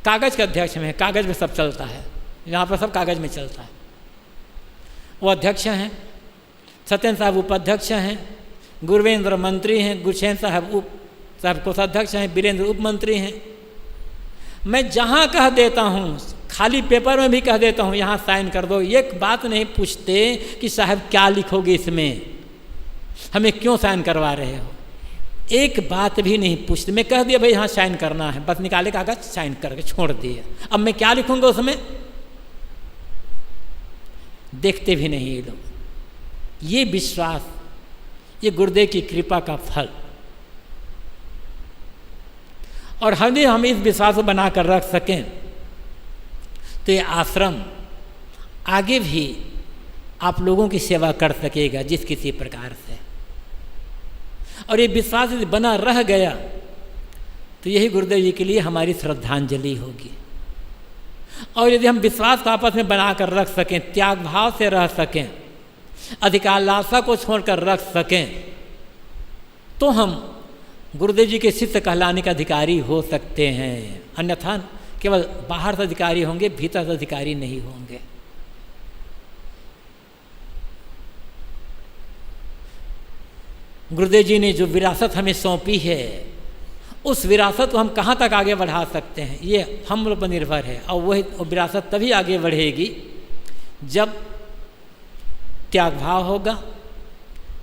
कागज के अध्यक्ष में, कागज में सब चलता है, यहाँ पर सब कागज में चलता है। वो अध्यक्ष हैं, सत्येंद्र साहब उपाध्यक्ष हैं, गुरवेंद्र मंत्री हैं, गुरचंद साहब कोषाध्यक्ष हैं, वीरेंद्र उप मंत्री हैं। मैं जहाँ कह देता हूँ, खाली पेपर में भी कह देता हूँ यहाँ साइन कर दो, एक बात नहीं पूछते कि साहब क्या लिखोगे इसमें, हमें क्यों साइन करवा रहे हो, एक बात भी नहीं पूछते। मैं कह दिया भाई यहाँ साइन करना है, बस निकाले कागज, साइन करके छोड़ दिए। अब मैं क्या लिखूंगा उसमें, देखते भी नहीं ये लोग। ये विश्वास, ये गुरुदेव की कृपा का फल। और हम इस विश्वास को बनाकर रख सकें तो ये आश्रम आगे भी आप लोगों की सेवा कर सकेगा जिस किसी प्रकार से। और ये विश्वास यदि बना रह गया तो यही गुरुदेव जी के लिए हमारी श्रद्धांजलि होगी। और यदि हम विश्वास को आपस में बनाकर रख सकें, त्याग भाव से रह सकें, अधिकार लालसा को छोड़कर रख सकें, तो हम गुरुदेव जी के शिष्य कहलाने का अधिकारी हो सकते हैं। अन्यथा केवल बाहर से अधिकारी होंगे, भीतर से अधिकारी नहीं होंगे। गुरुदेव जी ने जो विरासत हमें सौंपी है, उस विरासत को हम कहाँ तक आगे बढ़ा सकते हैं, ये हम लोग पर निर्भर है। और वही विरासत तभी आगे बढ़ेगी जब त्याग भाव होगा,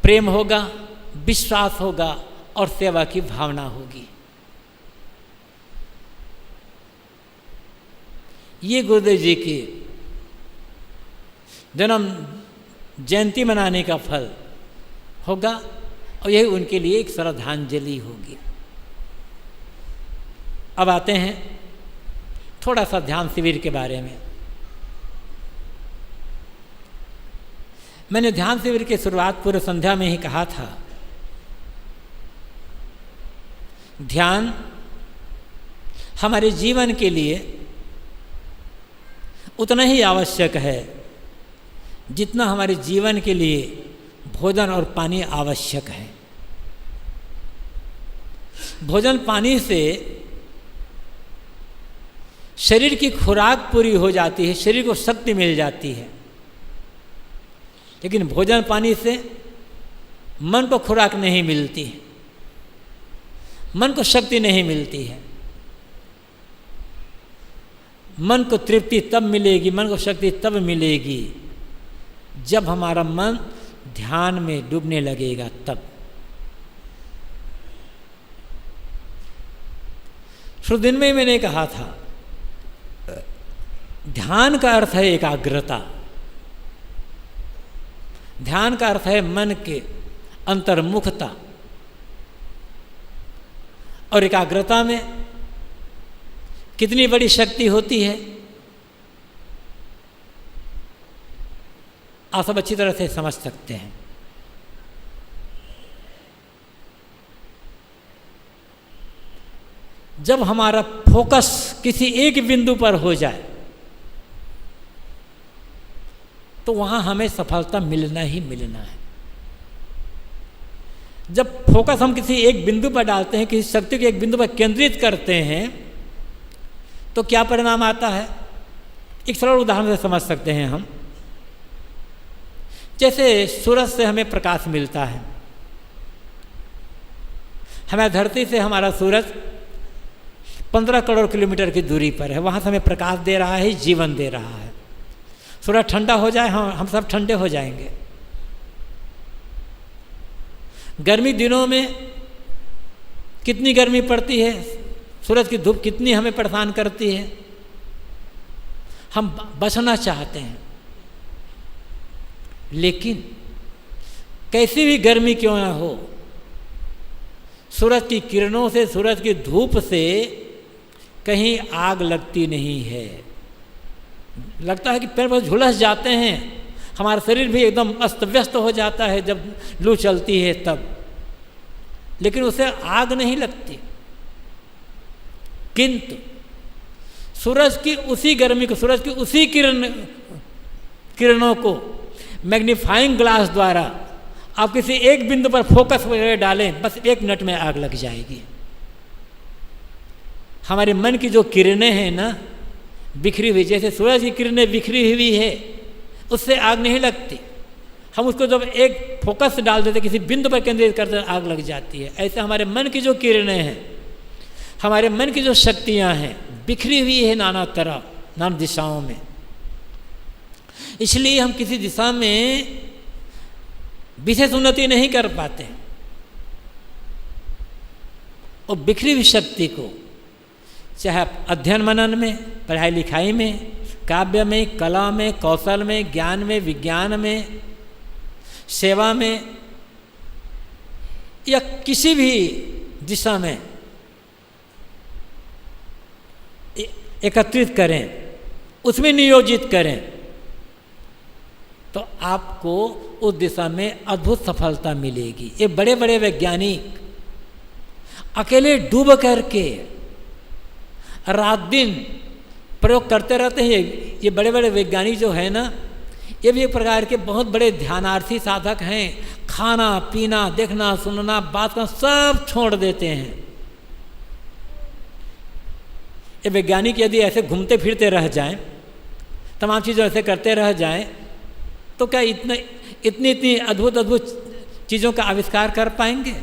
प्रेम होगा, विश्वास होगा और सेवा की भावना होगी। ये गुरुदेव जी की जन्म जयंती मनाने का फल होगा और यही उनके लिए एक श्रद्धांजलि होगी। अब आते हैं थोड़ा सा ध्यान शिविर के बारे में। मैंने ध्यान शिविर की शुरुआत पूर्व संध्या में ही कहा था, ध्यान हमारे जीवन के लिए उतना ही आवश्यक है जितना हमारे जीवन के लिए भोजन और पानी आवश्यक है। भोजन पानी से शरीर की खुराक पूरी हो जाती है, शरीर को शक्ति मिल जाती है, लेकिन भोजन पानी से मन को खुराक नहीं मिलती है, मन को शक्ति नहीं मिलती है। मन को तृप्ति तब मिलेगी, मन को शक्ति तब मिलेगी जब हमारा मन ध्यान में डूबने लगेगा तब। शुरू दिन में मैंने कहा था, ध्यान का अर्थ है एकाग्रता। ध्यान का अर्थ है मन के अंतर्मुखता, और एकाग्रता में कितनी बड़ी शक्ति होती है आप सब अच्छी तरह से समझ सकते हैं। जब हमारा फोकस किसी एक बिंदु पर हो जाए तो वहां हमें सफलता मिलना ही मिलना है। जब फोकस हम किसी एक बिंदु पर डालते हैं, किसी शक्ति को एक बिंदु पर केंद्रित करते हैं, तो क्या परिणाम आता है? एक सरल उदाहरण से समझ सकते हैं हम। जैसे सूरज से हमें प्रकाश मिलता है, हमारी धरती से हमारा सूरज 15 करोड़ किलोमीटर की दूरी पर है, वहाँ से हमें प्रकाश दे रहा है, जीवन दे रहा है। सूरज ठंडा हो जाए, हम सब ठंडे हो जाएंगे। गर्मी दिनों में कितनी गर्मी पड़ती है, सूरज की धूप कितनी हमें परेशान करती है, हम बचना चाहते हैं, लेकिन कैसी भी गर्मी क्यों ना हो, सूरज की किरणों से, सूरज की धूप से कहीं आग लगती नहीं है। लगता है कि पैर पर झुलस जाते हैं, हमारा शरीर भी एकदम अस्त व्यस्त हो जाता है जब लू चलती है तब, लेकिन उसे आग नहीं लगती। किंतु सूरज की उसी गर्मी को, सूरज की उसी किरणों को मैग्नीफाइंग ग्लास द्वारा आप किसी एक बिंदु पर फोकस डालें, बस 1 मिनट में आग लग जाएगी। हमारे मन की जो किरणें हैं ना, बिखरी हुई, जैसे सूरज की किरणें बिखरी हुई है, उससे आग नहीं लगती। हम उसको जब एक फोकस डाल देते, किसी बिंदु पर केंद्रित करते, आग लग जाती है। ऐसे हमारे मन की जो किरणें हैं, हमारे मन की जो शक्तियां हैं, बिखरी हुई है नाना तरफ, नाना दिशाओं में। इसलिए हम किसी दिशा में विशेष उन्नति नहीं कर पाते, और बिखरी हुई शक्ति को चाहे अध्ययन मनन में, पढ़ाई लिखाई में, काव्य में, कला में, कौशल में, ज्ञान में, विज्ञान में, सेवा में, या किसी भी दिशा में एकत्रित करें, उसमें नियोजित करें, तो आपको उस दिशा में अद्भुत सफलता मिलेगी। ये बड़े बड़े वैज्ञानिक अकेले डूब करके रात दिन प्रयोग करते रहते हैं। ये बड़े बड़े वैज्ञानिक जो है ना, ये भी एक प्रकार के बहुत बड़े ध्यानार्थी साधक हैं। खाना पीना, देखना सुनना, बात करना सब छोड़ देते हैं। ये वैज्ञानिक यदि ऐसे घूमते फिरते रह जाएं, तमाम चीज़ों ऐसे करते रह जाएं, तो क्या इतनी अद्भुत चीज़ों का आविष्कार कर पाएंगे?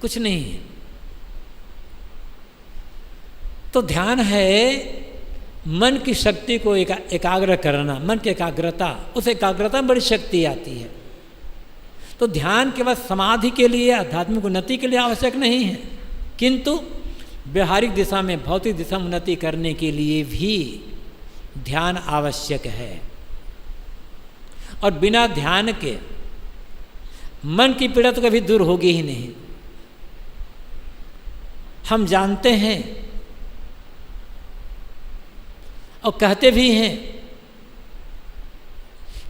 कुछ नहीं है। तो ध्यान है मन की शक्ति को एकाग्र करना, मन की एकाग्रता, उस एकाग्रता में बड़ी शक्ति आती है। तो ध्यान केवल समाधि के लिए, आध्यात्मिक उन्नति के लिए आवश्यक नहीं है, किंतु व्यवहारिक दिशा में, भौतिक दिशा में उन्नति करने के लिए भी ध्यान आवश्यक है। और बिना ध्यान के मन की पीड़ा तो कभी दूर होगी ही नहीं। हम जानते हैं और कहते भी हैं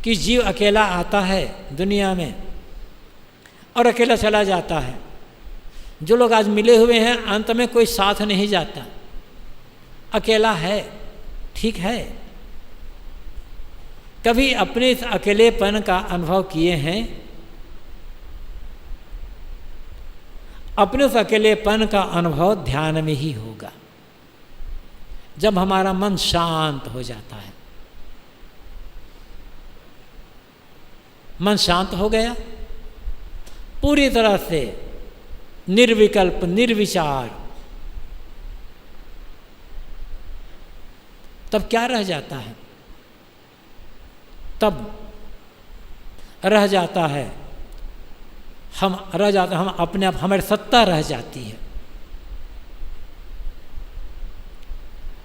कि जीव अकेला आता है दुनिया में और अकेला चला जाता है। जो लोग आज मिले हुए हैं अंत में कोई साथ नहीं जाता, अकेला है, ठीक है। कभी अपने इस अकेलेपन का अनुभव किए हैं? अपने उस अकेलेपन का अनुभव ध्यान में ही होगा, जब हमारा मन शांत हो जाता है। मन शांत हो गया, पूरी तरह से निर्विकल्प, निर्विचार, तब क्या रह जाता है? तब रह जाता है हम अपने आप, हमारी सत्ता रह जाती है।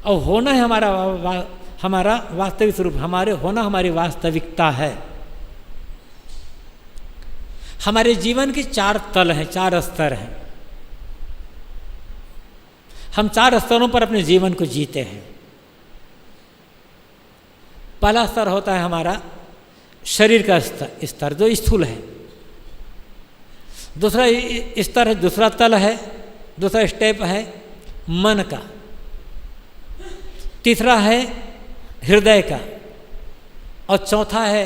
और होना है हमारा वास्तविक स्वरूप, हमारे होना हमारी वास्तविकता है। हमारे जीवन के 4 तल हैं, 4 स्तर हैं। हम 4 स्तरों पर अपने जीवन को जीते हैं। पहला स्तर होता है हमारा शरीर का स्तर जो स्थूल है। दूसरा स्तर है, दूसरा तल है, दूसरा स्टेप है मन का। तीसरा है हृदय का, और चौथा है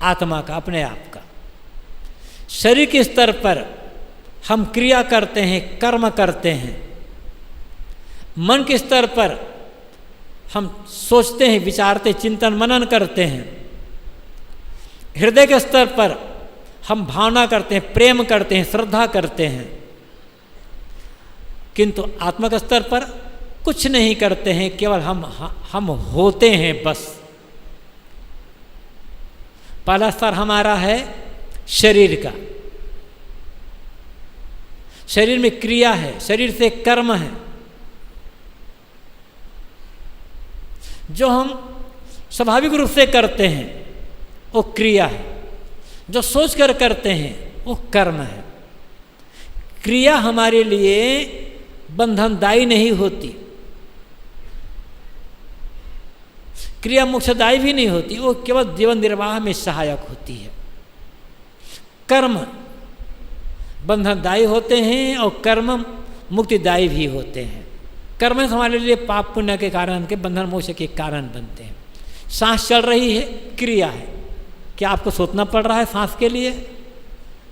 आत्मा का, अपने आप का। शरीर के स्तर पर हम क्रिया करते हैं, कर्म करते हैं। मन के स्तर पर हम सोचते हैं, विचारते, चिंतन मनन करते हैं। हृदय के स्तर पर हम भावना करते हैं, प्रेम करते हैं, श्रद्धा करते हैं। किंतु आत्मा के स्तर पर कुछ नहीं करते हैं, केवल हम होते हैं बस। पहला स्तर हमारा है शरीर का। शरीर में क्रिया है, शरीर से कर्म है, जो हम स्वाभाविक रूप से करते हैं वो क्रिया है। जो सोच कर करते हैं वो कर्म है। क्रिया हमारे लिए बंधनदायी नहीं होती, क्रिया मोक्षदायी भी नहीं होती, वो केवल जीवन निर्वाह में सहायक होती है। कर्म बंधनदायी होते हैं और कर्म मुक्तिदायी भी होते हैं। कर्म हमारे लिए पाप पुण्य के कारण के बंधन मोक्ष के कारण बनते हैं। सांस चल रही है, क्रिया है। क्या आपको सोचना पड़ रहा है सांस के लिए?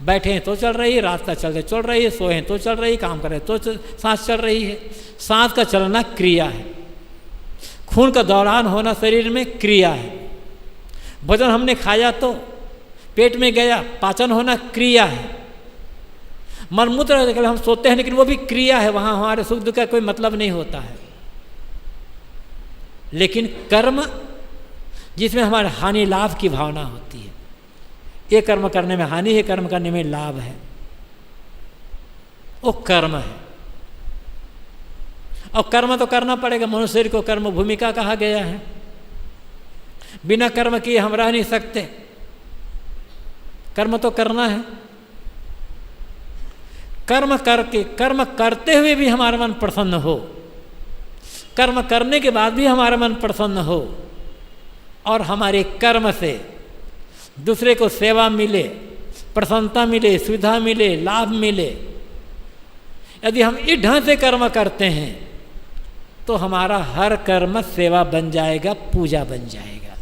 बैठे हैं तो चल रही है, रास्ता चलते चल रही है, सोए हैं तो चल रही है, काम कर रहे तो सांस चल रही है। सांस का चलना क्रिया है। खून का दौरान होना शरीर में क्रिया है। भोजन हमने खाया तो पेट में गया, पाचन होना क्रिया है। मन मूत्र हम सोते हैं, लेकिन वो भी क्रिया है, वहाँ हमारे सुख दुख का कोई मतलब नहीं होता है। लेकिन कर्म जिसमें हमारे हानि लाभ की भावना होती है, ये कर्म करने में हानि है, कर्म करने में लाभ है, वो कर्म है। और कर्म तो करना पड़ेगा। मनुष्य शरीर को कर्म भूमिका कहा गया है। बिना कर्म किए हम रह नहीं सकते, कर्म तो करना है। कर्म करके, कर्म करते हुए भी हमारा मन प्रसन्न हो, कर्म करने के बाद भी हमारा मन प्रसन्न हो, और हमारे कर्म से दूसरे को सेवा मिले, प्रसन्नता मिले, सुविधा मिले, लाभ मिले। यदि हम इस ढंग से कर्म करते हैं तो हमारा हर कर्म सेवा बन जाएगा, पूजा बन जाएगा।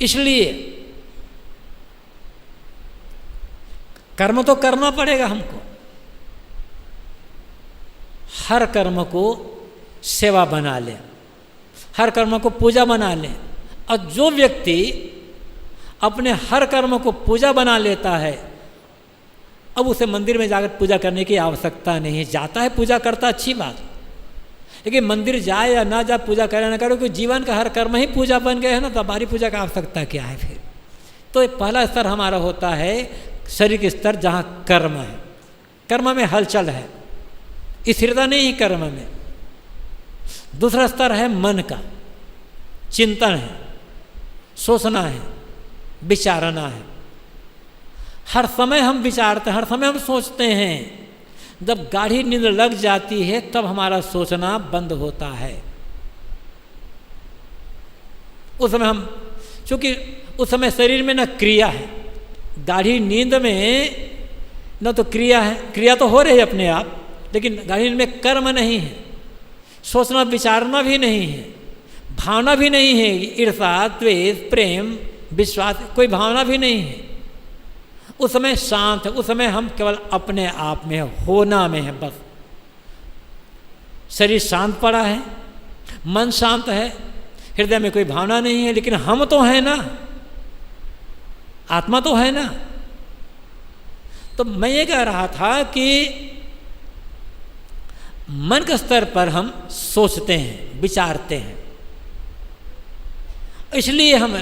इसलिए कर्म तो करना पड़ेगा हमको। हर कर्म को सेवा बना लें, हर कर्म को पूजा बना लें। और जो व्यक्ति अपने हर कर्म को पूजा बना लेता है, अब उसे मंदिर में जाकर पूजा करने की आवश्यकता नहीं है। जाता है, पूजा करता, अच्छी बात, लेकिन मंदिर जाए या ना जाए, पूजा करे ना करे, क्योंकि जीवन का हर कर्म ही पूजा बन गए है ना, तो हमारी पूजा की आवश्यकता क्या है फिर? तो पहला स्तर हमारा होता है शरीर के स्तर, जहाँ कर्म है, कर्म में हलचल है, स्थिरता नहीं है कर्म में। दूसरा स्तर है मन का, चिंतन है, सोचना है, विचारना है। हर समय हम विचारते हैं, हर समय हम सोचते हैं। जब गाढ़ी नींद लग जाती है तब हमारा सोचना बंद होता है। उस समय हम, चूंकि उस समय शरीर में न क्रिया है, गाढ़ी नींद में न तो क्रिया है, क्रिया तो हो रही है अपने आप, लेकिन इनमें कर्म नहीं है, सोचना विचारना भी नहीं है, भावना भी नहीं है, ईर्षा द्वेष प्रेम विश्वास कोई भावना भी नहीं है। उस समय शांत है, उस समय हम केवल अपने आप में होना में है बस। शरीर शांत पड़ा है, मन शांत है, हृदय में कोई भावना नहीं है, लेकिन हम तो है ना, आत्मा तो है ना। तो मैं ये कह रहा था कि मन के स्तर पर हम सोचते हैं, विचारते हैं, इसलिए हम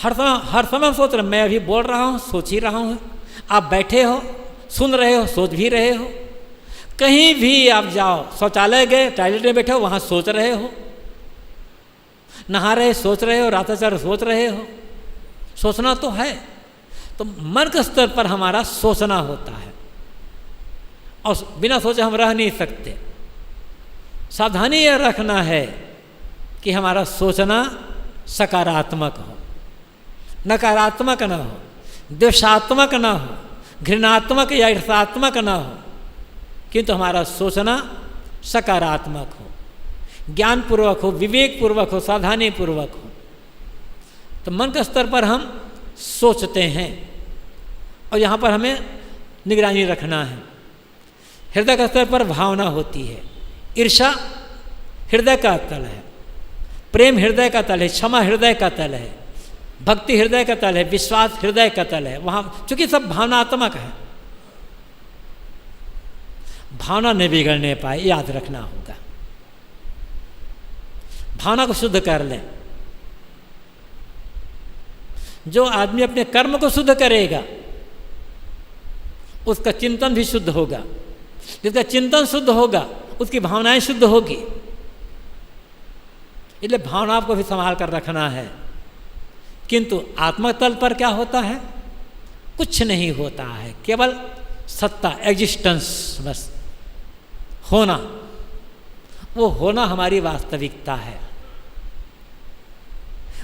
हर समय सोच रहे। मैं अभी बोल रहा हूँ, सोच ही रहा हूँ, आप बैठे हो, सुन रहे हो, सोच भी रहे हो। कहीं भी आप जाओ, शौचालय गए, टॉयलेट में बैठे हो, वहाँ सोच रहे हो, नहा रहे सोच रहे हो, राताचार सोच रहे हो, सोचना तो है। तो मन के स्तर पर हमारा सोचना होता है, और बिना सोचे हम रह नहीं सकते। सावधानी यह रखना है कि हमारा सोचना सकारात्मक हो, नकारात्मक न हो, द्वेषात्मक न हो, घृणात्मक या ईर्षात्मक न हो, किंतु हमारा सोचना सकारात्मक हो, ज्ञानपूर्वक हो, विवेकपूर्वक हो, सावधानीपूर्वक हो। तो मन के स्तर पर हम सोचते हैं, और यहाँ पर हमें निगरानी रखना है। हृदय के स्तर पर भावना होती है। ईर्षा हृदय का तल है, प्रेम हृदय का तल है, क्षमा हृदय का तल है, भक्ति हृदय का तल है, विश्वास हृदय का तल है। वहाँ चूंकि सब भावनात्मक है, भावना नहीं बिगड़ने पाए, याद रखना होगा। भावना को शुद्ध कर लें। जो आदमी अपने कर्म को शुद्ध करेगा उसका चिंतन भी शुद्ध होगा, जिसका चिंतन शुद्ध होगा उसकी भावनाएं शुद्ध होगी। इसलिए भावना को भी संभाल कर रखना है। किंतु आत्मतल पर क्या होता है? कुछ नहीं होता है, केवल सत्ता, एग्जिस्टेंस, बस होना। वो होना हमारी वास्तविकता है।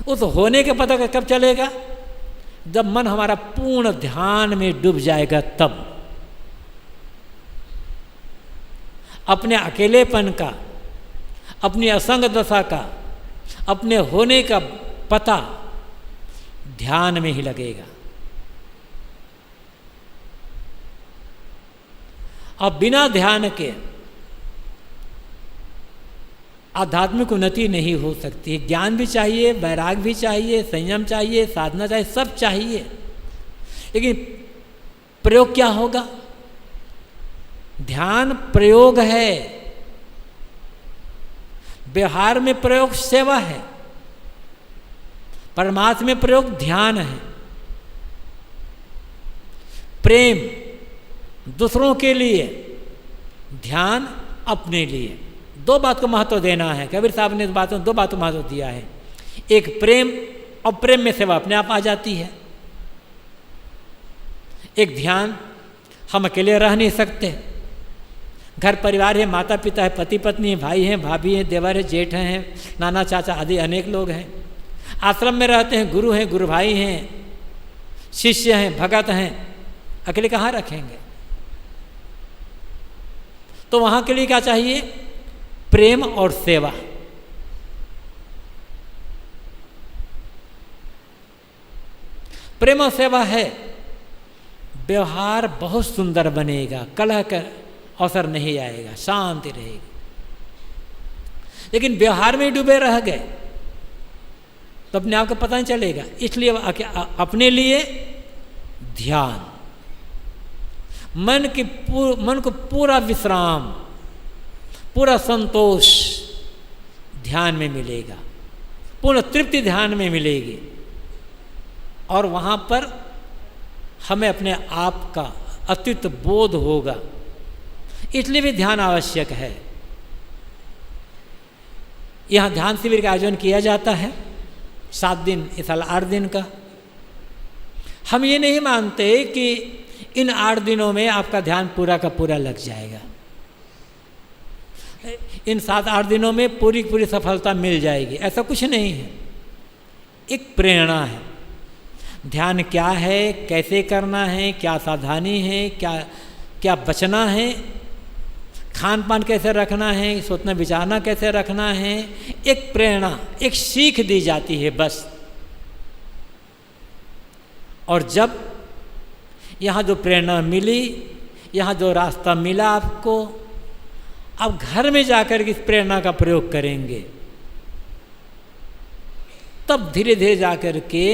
उस होने के पता कब चलेगा? जब मन हमारा पूर्ण ध्यान में डूब जाएगा, तब अपने अकेलेपन का, अपनी असंग दशा का, अपने होने का पता ध्यान में ही लगेगा। अब बिना ध्यान के आध्यात्मिक उन्नति नहीं हो सकती। ज्ञान भी चाहिए, वैराग भी चाहिए, संयम चाहिए, साधना चाहिए, सब चाहिए, लेकिन प्रयोग क्या होगा? ध्यान प्रयोग है, व्यवहार में प्रयोग सेवा है, परमात्मा में प्रयोग ध्यान है। प्रेम दूसरों के लिए, ध्यान अपने लिए। दो बात को महत्व देना है। कबीर साहब ने इस बात में दो बात को महत्व दिया है। एक प्रेम, और प्रेम में सेवा अपने आप आ जाती है। एक ध्यान, हम अकेले रह नहीं सकते। घर परिवार है, माता पिता है, पति पत्नी है, भाई हैं, भाभी हैं, देवर है, जेठ हैं, नाना चाचा आदि अनेक लोग हैं। आश्रम में रहते हैं, गुरु हैं, गुरु भाई हैं, शिष्य हैं, भगत हैं, अकेले कहाँ रखेंगे? तो वहाँ के लिए क्या चाहिए? प्रेम और सेवा। प्रेम और सेवा है, व्यवहार बहुत सुंदर बनेगा, कलह का अवसर नहीं आएगा, शांति रहेगी। लेकिन व्यवहार में डूबे रह गए तो अपने आप को पता नहीं चलेगा। इसलिए अपने लिए ध्यान, मन को पूरा विश्राम, पूरा संतोष ध्यान में मिलेगा, पूर्ण तृप्ति ध्यान में मिलेगी। और वहाँ पर हमें अपने आप का अस्तित्व बोध होगा। इसलिए भी ध्यान आवश्यक है। यहाँ ध्यान शिविर का आयोजन किया जाता है 7 दिन, इस साल 8 दिन का। हम ये नहीं मानते कि इन 8 दिनों में आपका ध्यान पूरा का पूरा लग जाएगा, इन 7-8 दिनों में पूरी सफलता मिल जाएगी, ऐसा कुछ नहीं है। एक प्रेरणा है। ध्यान क्या है, कैसे करना है, क्या सावधानी है, क्या क्या बचना है, खान पान कैसे रखना है, सोचना विचारना कैसे रखना है, एक प्रेरणा, एक सीख दी जाती है बस। और जब यहाँ जो प्रेरणा मिली, यहाँ जो रास्ता मिला आपको, आप घर में जाकर के इस प्रेरणा का प्रयोग करेंगे, तब धीरे धीरे जाकर के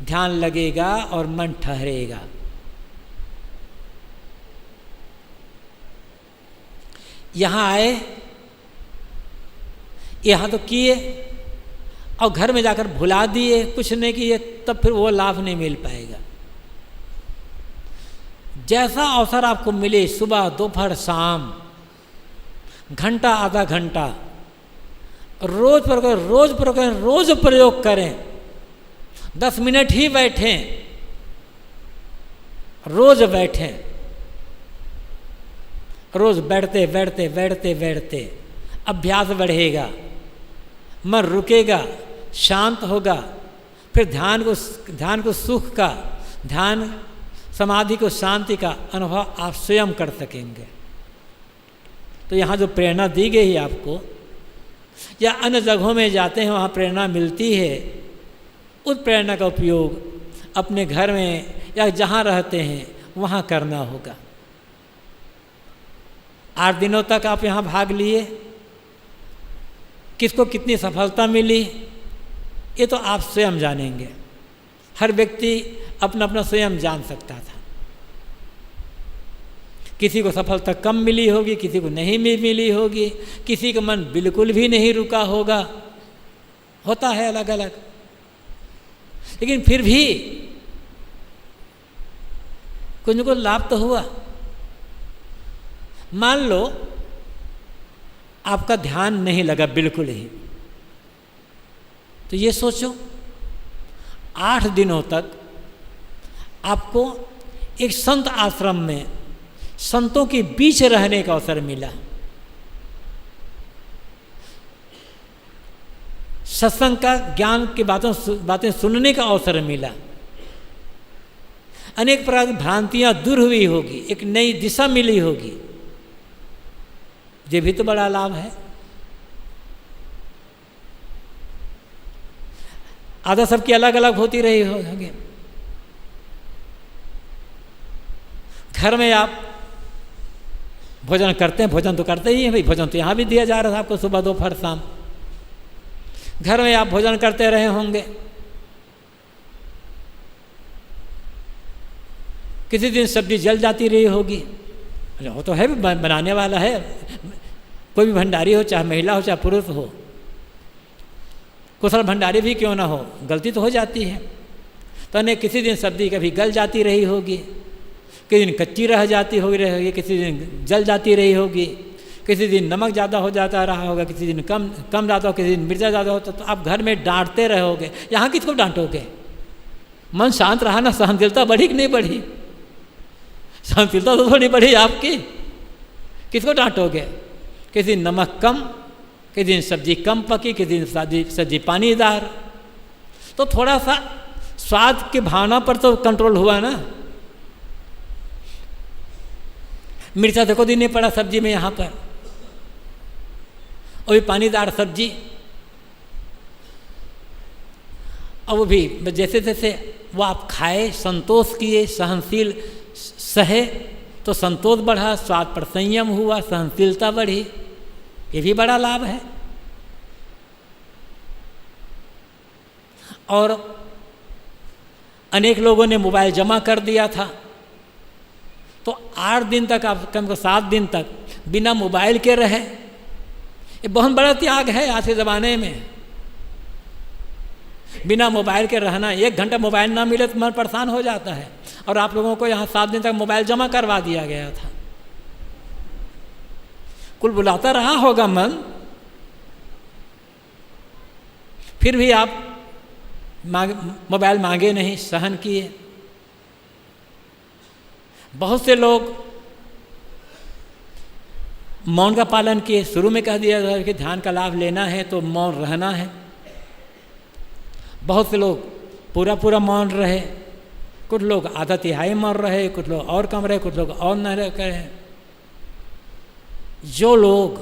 ध्यान लगेगा और मन ठहरेगा। यहाँ आए, यहाँ तो किए और घर में जाकर भुला दिए, कुछ नहीं किए, तब फिर वो लाभ नहीं मिल पाएगा। जैसा अवसर आपको मिले, सुबह दोपहर शाम, घंटा आधा घंटा, रोज प्रयोग करें। 10 मिनट ही बैठें, रोज बैठें, रोज बैठते बैठते बैठते बैठते अभ्यास बढ़ेगा, मन रुकेगा, शांत होगा, फिर ध्यान को सुख का, ध्यान समाधि को शांति का अनुभव आप स्वयं कर सकेंगे। तो यहाँ जो प्रेरणा दी गई है आपको, या अन्य जगहों में जाते हैं वहाँ प्रेरणा मिलती है, उस प्रेरणा का उपयोग अपने घर में या जहाँ रहते हैं वहाँ करना होगा। 8 दिनों तक आप यहाँ भाग लिए, किसको कितनी सफलता मिली ये तो आप स्वयं जानेंगे। हर व्यक्ति अपना अपना स्वयं जान सकता था। किसी को सफलता कम मिली होगी, किसी को नहीं मिली होगी, किसी का मन बिल्कुल भी नहीं रुका होगा, होता है अलग अलग। लेकिन फिर भी कुछ न कुछ लाभ तो हुआ। मान लो आपका ध्यान नहीं लगा बिल्कुल ही, तो ये सोचो 8 दिनों तक आपको एक संत आश्रम में संतों के बीच रहने का अवसर मिला, सत्संग का ज्ञान की बातें सुनने का अवसर मिला, अनेक प्रकार की भ्रांतियां दूर हुई होगी, एक नई दिशा मिली होगी। ये भी तो बड़ा लाभ है। आदत सबकी अलग अलग होती रही होगी। घर में आप भोजन करते हैं, भोजन तो करते ही हैं भाई, भोजन तो यहाँ भी दिया जा रहा था आपको सुबह दोपहर शाम। घर में आप भोजन करते रहे होंगे, किसी दिन सब्जी जल जाती रही होगी, वो तो है बनाने वाला है, कोई भी भंडारी हो, चाहे महिला हो चाहे पुरुष हो, कुशल भंडारी भी क्यों ना हो, गलती तो हो जाती है। तो नहीं, किसी दिन सब्जी कभी गल जाती रही होगी, किसी दिन कच्ची रह जाती होगी, किसी दिन जल जाती रही होगी, किसी दिन नमक ज़्यादा हो जाता रहा होगा, किसी दिन कम ज़्यादा हो, किसी दिन मिर्चा ज़्यादा हो, तो आप घर में डांटते रहोगे। यहाँ किसको डांटोगे? मन शांत रहा ना, सहनशीलता बढ़ी कि नहीं बढ़ी? सहनशीलता तो थोड़ी बढ़ी आपकी, किसको डांटोगे? किसी दिन नमक कम, किसी दिन सब्जी कम पकी, किसी दिन सब्जी पानीदार, तो थोड़ा सा स्वाद की भावना पर तो कंट्रोल हुआ ना। मिर्चा देखो दिन नहीं पड़ा सब्जी में यहाँ पर, और भी पानीदार सब्जी, और वो भी जैसे जैसे वो आप खाए, संतोष किए, सहनशील सहे, तो संतोष बढ़ा, स्वाद पर संयम हुआ, सहनशीलता बढ़ी, ये भी बड़ा लाभ है। और अनेक लोगों ने मोबाइल जमा कर दिया था, तो 8 दिन तक आप, कम से 7 दिन तक बिना मोबाइल के रहे, ये बहुत बड़ा त्याग है आज के ज़माने में। बिना मोबाइल के रहना, 1 घंटा मोबाइल ना मिले तो मन परेशान हो जाता है। और आप लोगों को यहाँ 7 दिन तक मोबाइल जमा करवा दिया गया था। कुल बुलाता रहा होगा मन, फिर भी आप मोबाइल मांगे नहीं, सहन किए। बहुत से लोग मौन का पालन किए। शुरू में कह दिया था कि ध्यान का लाभ लेना है तो मौन रहना है। बहुत से लोग पूरा पूरा मौन रहे, कुछ लोग आधा तिहाई मौन रहे, कुछ लोग और कम रहे, कुछ लोग और न रहे। जो लोग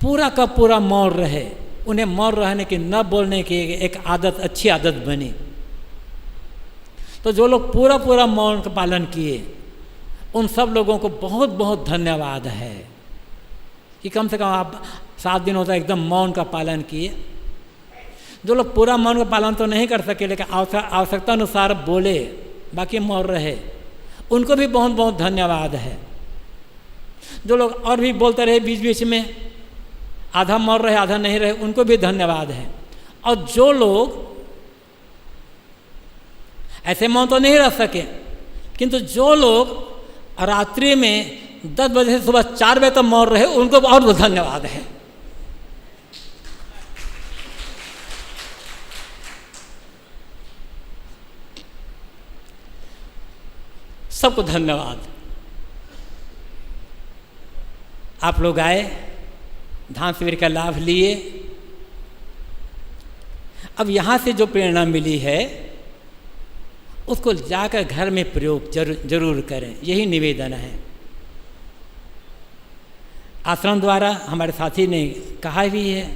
पूरा का पूरा मौन रहे, उन्हें मौन रहने की, न बोलने की एक आदत, अच्छी आदत बनी। तो जो लोग पूरा पूरा मौन का पालन किए, उन सब लोगों को बहुत बहुत धन्यवाद है कि कम से कम आप 7 दिनों तक एकदम मौन का पालन किए। जो लोग पूरा मौन का पालन तो नहीं कर सके, लेकिन आवश्यकता अनुसार बोले, बाकी मौन रहे, उनको भी बहुत बहुत धन्यवाद है। जो लोग और भी बोलते रहे बीच बीच में, आधा मौन रहे आधा नहीं रहे, उनको भी धन्यवाद है। और जो लोग ऐसे मौन तो नहीं रह सके, किंतु जो लोग रात्रि में 10 बजे से सुबह 4 बजे तक मौन रहे, उनको और धन्यवाद है। सबको धन्यवाद। आप लोग आए, ध्यान शिविर का लाभ लिए। अब यहाँ से जो प्रेरणा मिली है उसको जाकर घर में प्रयोग जरूर करें, यही निवेदन है। आश्रम द्वारा हमारे साथी ने कहा भी है,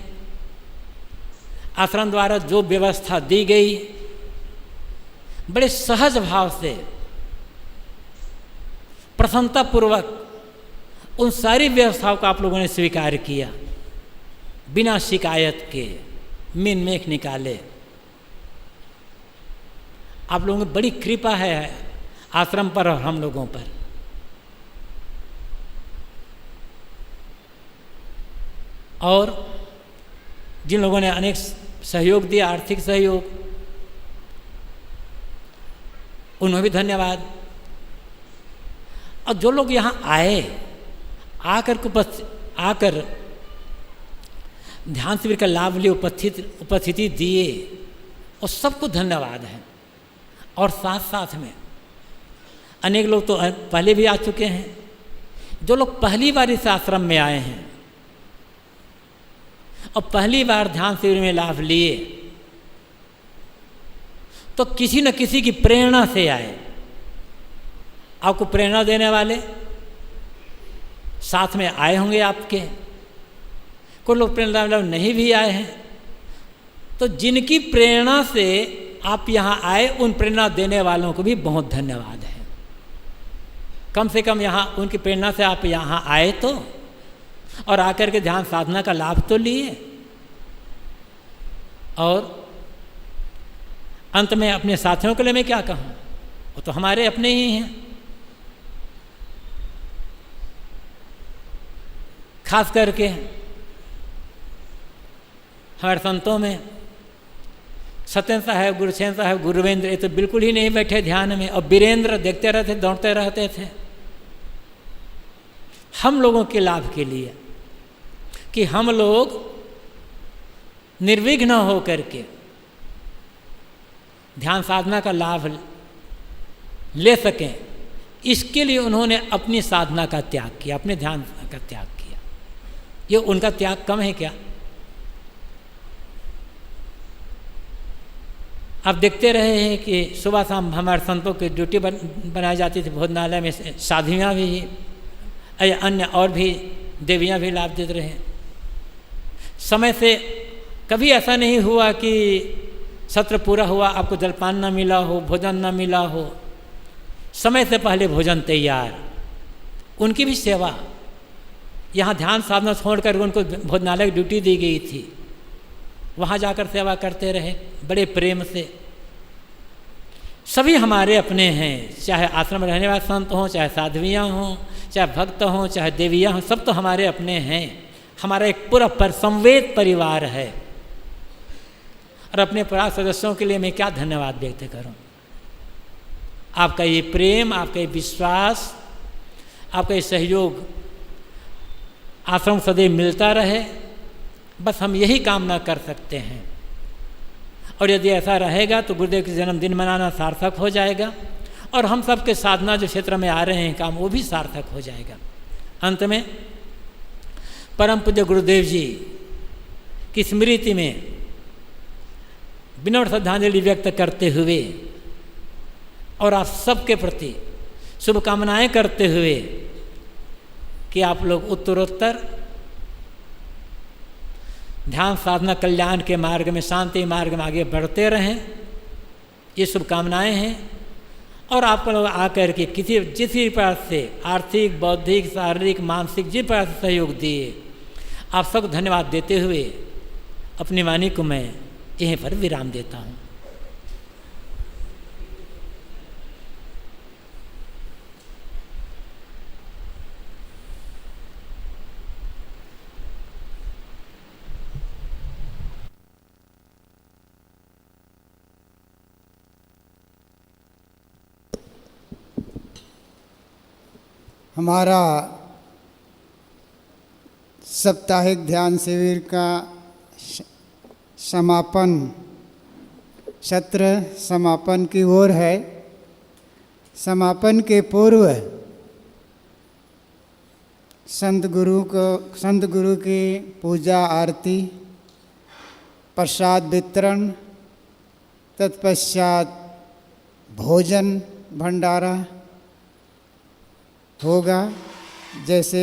आश्रम द्वारा जो व्यवस्था दी गई, बड़े सहज भाव से, प्रसन्नतापूर्वक उन सारी व्यवस्थाओं को आप लोगों ने स्वीकार किया, बिना शिकायत के, मीन मेख निकाले। आप लोगों की बड़ी कृपा है आश्रम पर और हम लोगों पर। और जिन लोगों ने अनेक सहयोग दिया, आर्थिक सहयोग, उन्हें भी धन्यवाद। और जो लोग यहाँ आए, आकर ध्यान शिविर का लाभ लिए, उपस्थिति दिए, और सबको धन्यवाद है। और साथ साथ में अनेक लोग तो पहले भी आ चुके हैं, जो लोग पहली बार इस आश्रम में आए हैं और पहली बार ध्यान शिविर में लाभ लिए, तो किसी न किसी की प्रेरणा से आए। आपको प्रेरणा देने वाले साथ में आए होंगे आपके, कुछ लोग प्रेरणा नहीं भी आए हैं। तो जिनकी प्रेरणा से आप यहाँ आए, उन प्रेरणा देने वालों को भी बहुत धन्यवाद है। कम से कम यहाँ उनकी प्रेरणा से आप यहाँ आए तो, और आकर के ध्यान साधना का लाभ तो लिए। और अंत में अपने साथियों के लिए मैं क्या कहूँ, वो तो हमारे अपने ही हैं। खास करके हमारे संतों में सत्येंद्र साहब, गुरुसेन साहब, गुरुवेंद्र, ये तो बिल्कुल ही नहीं बैठे ध्यान में, और वीरेंद्र देखते रहते, दौड़ते रहते थे हम लोगों के लाभ के लिए, कि हम लोग निर्विघ्न हो करके ध्यान साधना का लाभ ले सकें। इसके लिए उन्होंने अपनी साधना का त्याग किया, अपने ध्यान का त्याग किया। ये उनका त्याग कम है क्या? आप देखते रहे हैं कि सुबह शाम हमारे संतों की ड्यूटी बनाई जाती थी भोजनालय में, साधवियाँ भी, अन्य और भी देवियाँ भी लाभ देते रहे। समय से कभी ऐसा नहीं हुआ कि सत्र पूरा हुआ आपको जलपान न मिला हो, भोजन न मिला हो। समय से पहले भोजन तैयार, उनकी भी सेवा। यहाँ ध्यान साधना छोड़कर उनको भोजनालय की ड्यूटी दी गई थी, वहाँ जाकर सेवा करते रहे बड़े प्रेम से। सभी हमारे अपने हैं, चाहे आश्रम में रहने वाले संत हों, चाहे साध्वियाँ हों, चाहे भक्त हों, चाहे देवियाँ हों, सब तो हमारे अपने हैं। हमारा एक पूरा संवेद परिवार है। और अपने परिवार सदस्यों के लिए मैं क्या धन्यवाद व्यक्त करूं। आपका ये प्रेम, आपका ये विश्वास, आपका ये सहयोग आश्रम सदैव मिलता रहे, बस हम यही कामना कर सकते हैं। और यदि ऐसा रहेगा तो गुरुदेव के जन्मदिन मनाना सार्थक हो जाएगा, और हम सब के साधना जो क्षेत्र में आ रहे हैं काम, वो भी सार्थक हो जाएगा। अंत में परम पूज्य गुरुदेव जी की स्मृति में विनम्र श्रद्धांजलि व्यक्त करते हुए और आप सबके प्रति शुभकामनाएं करते हुए कि आप लोग उत्तरोत्तर ध्यान साधना कल्याण के मार्ग में, शांति मार्ग में आगे बढ़ते रहें, ये शुभकामनाएं हैं। और आप लोग आकर के जिस भी प्रकार से आर्थिक, बौद्धिक, शारीरिक, मानसिक जिस प्रकार से सहयोग दिए, आप सबको धन्यवाद देते हुए अपनी वाणी को मैं यहीं पर विराम देता हूँ। हमारा साप्ताहिक ध्यान शिविर का समापन सत्र समापन की ओर है। समापन के पूर्व संत गुरु की पूजा आरती, प्रसाद वितरण, तत्पश्चात भोजन भंडारा होगा। जैसे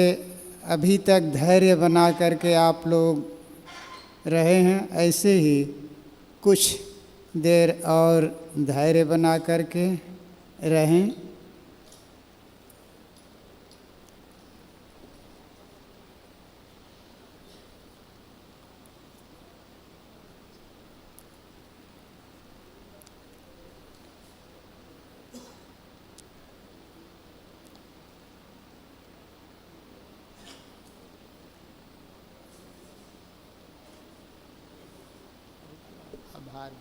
अभी तक धैर्य बना करके आप लोग रहे हैं, ऐसे ही कुछ देर और धैर्य बना करके रहें। आभार।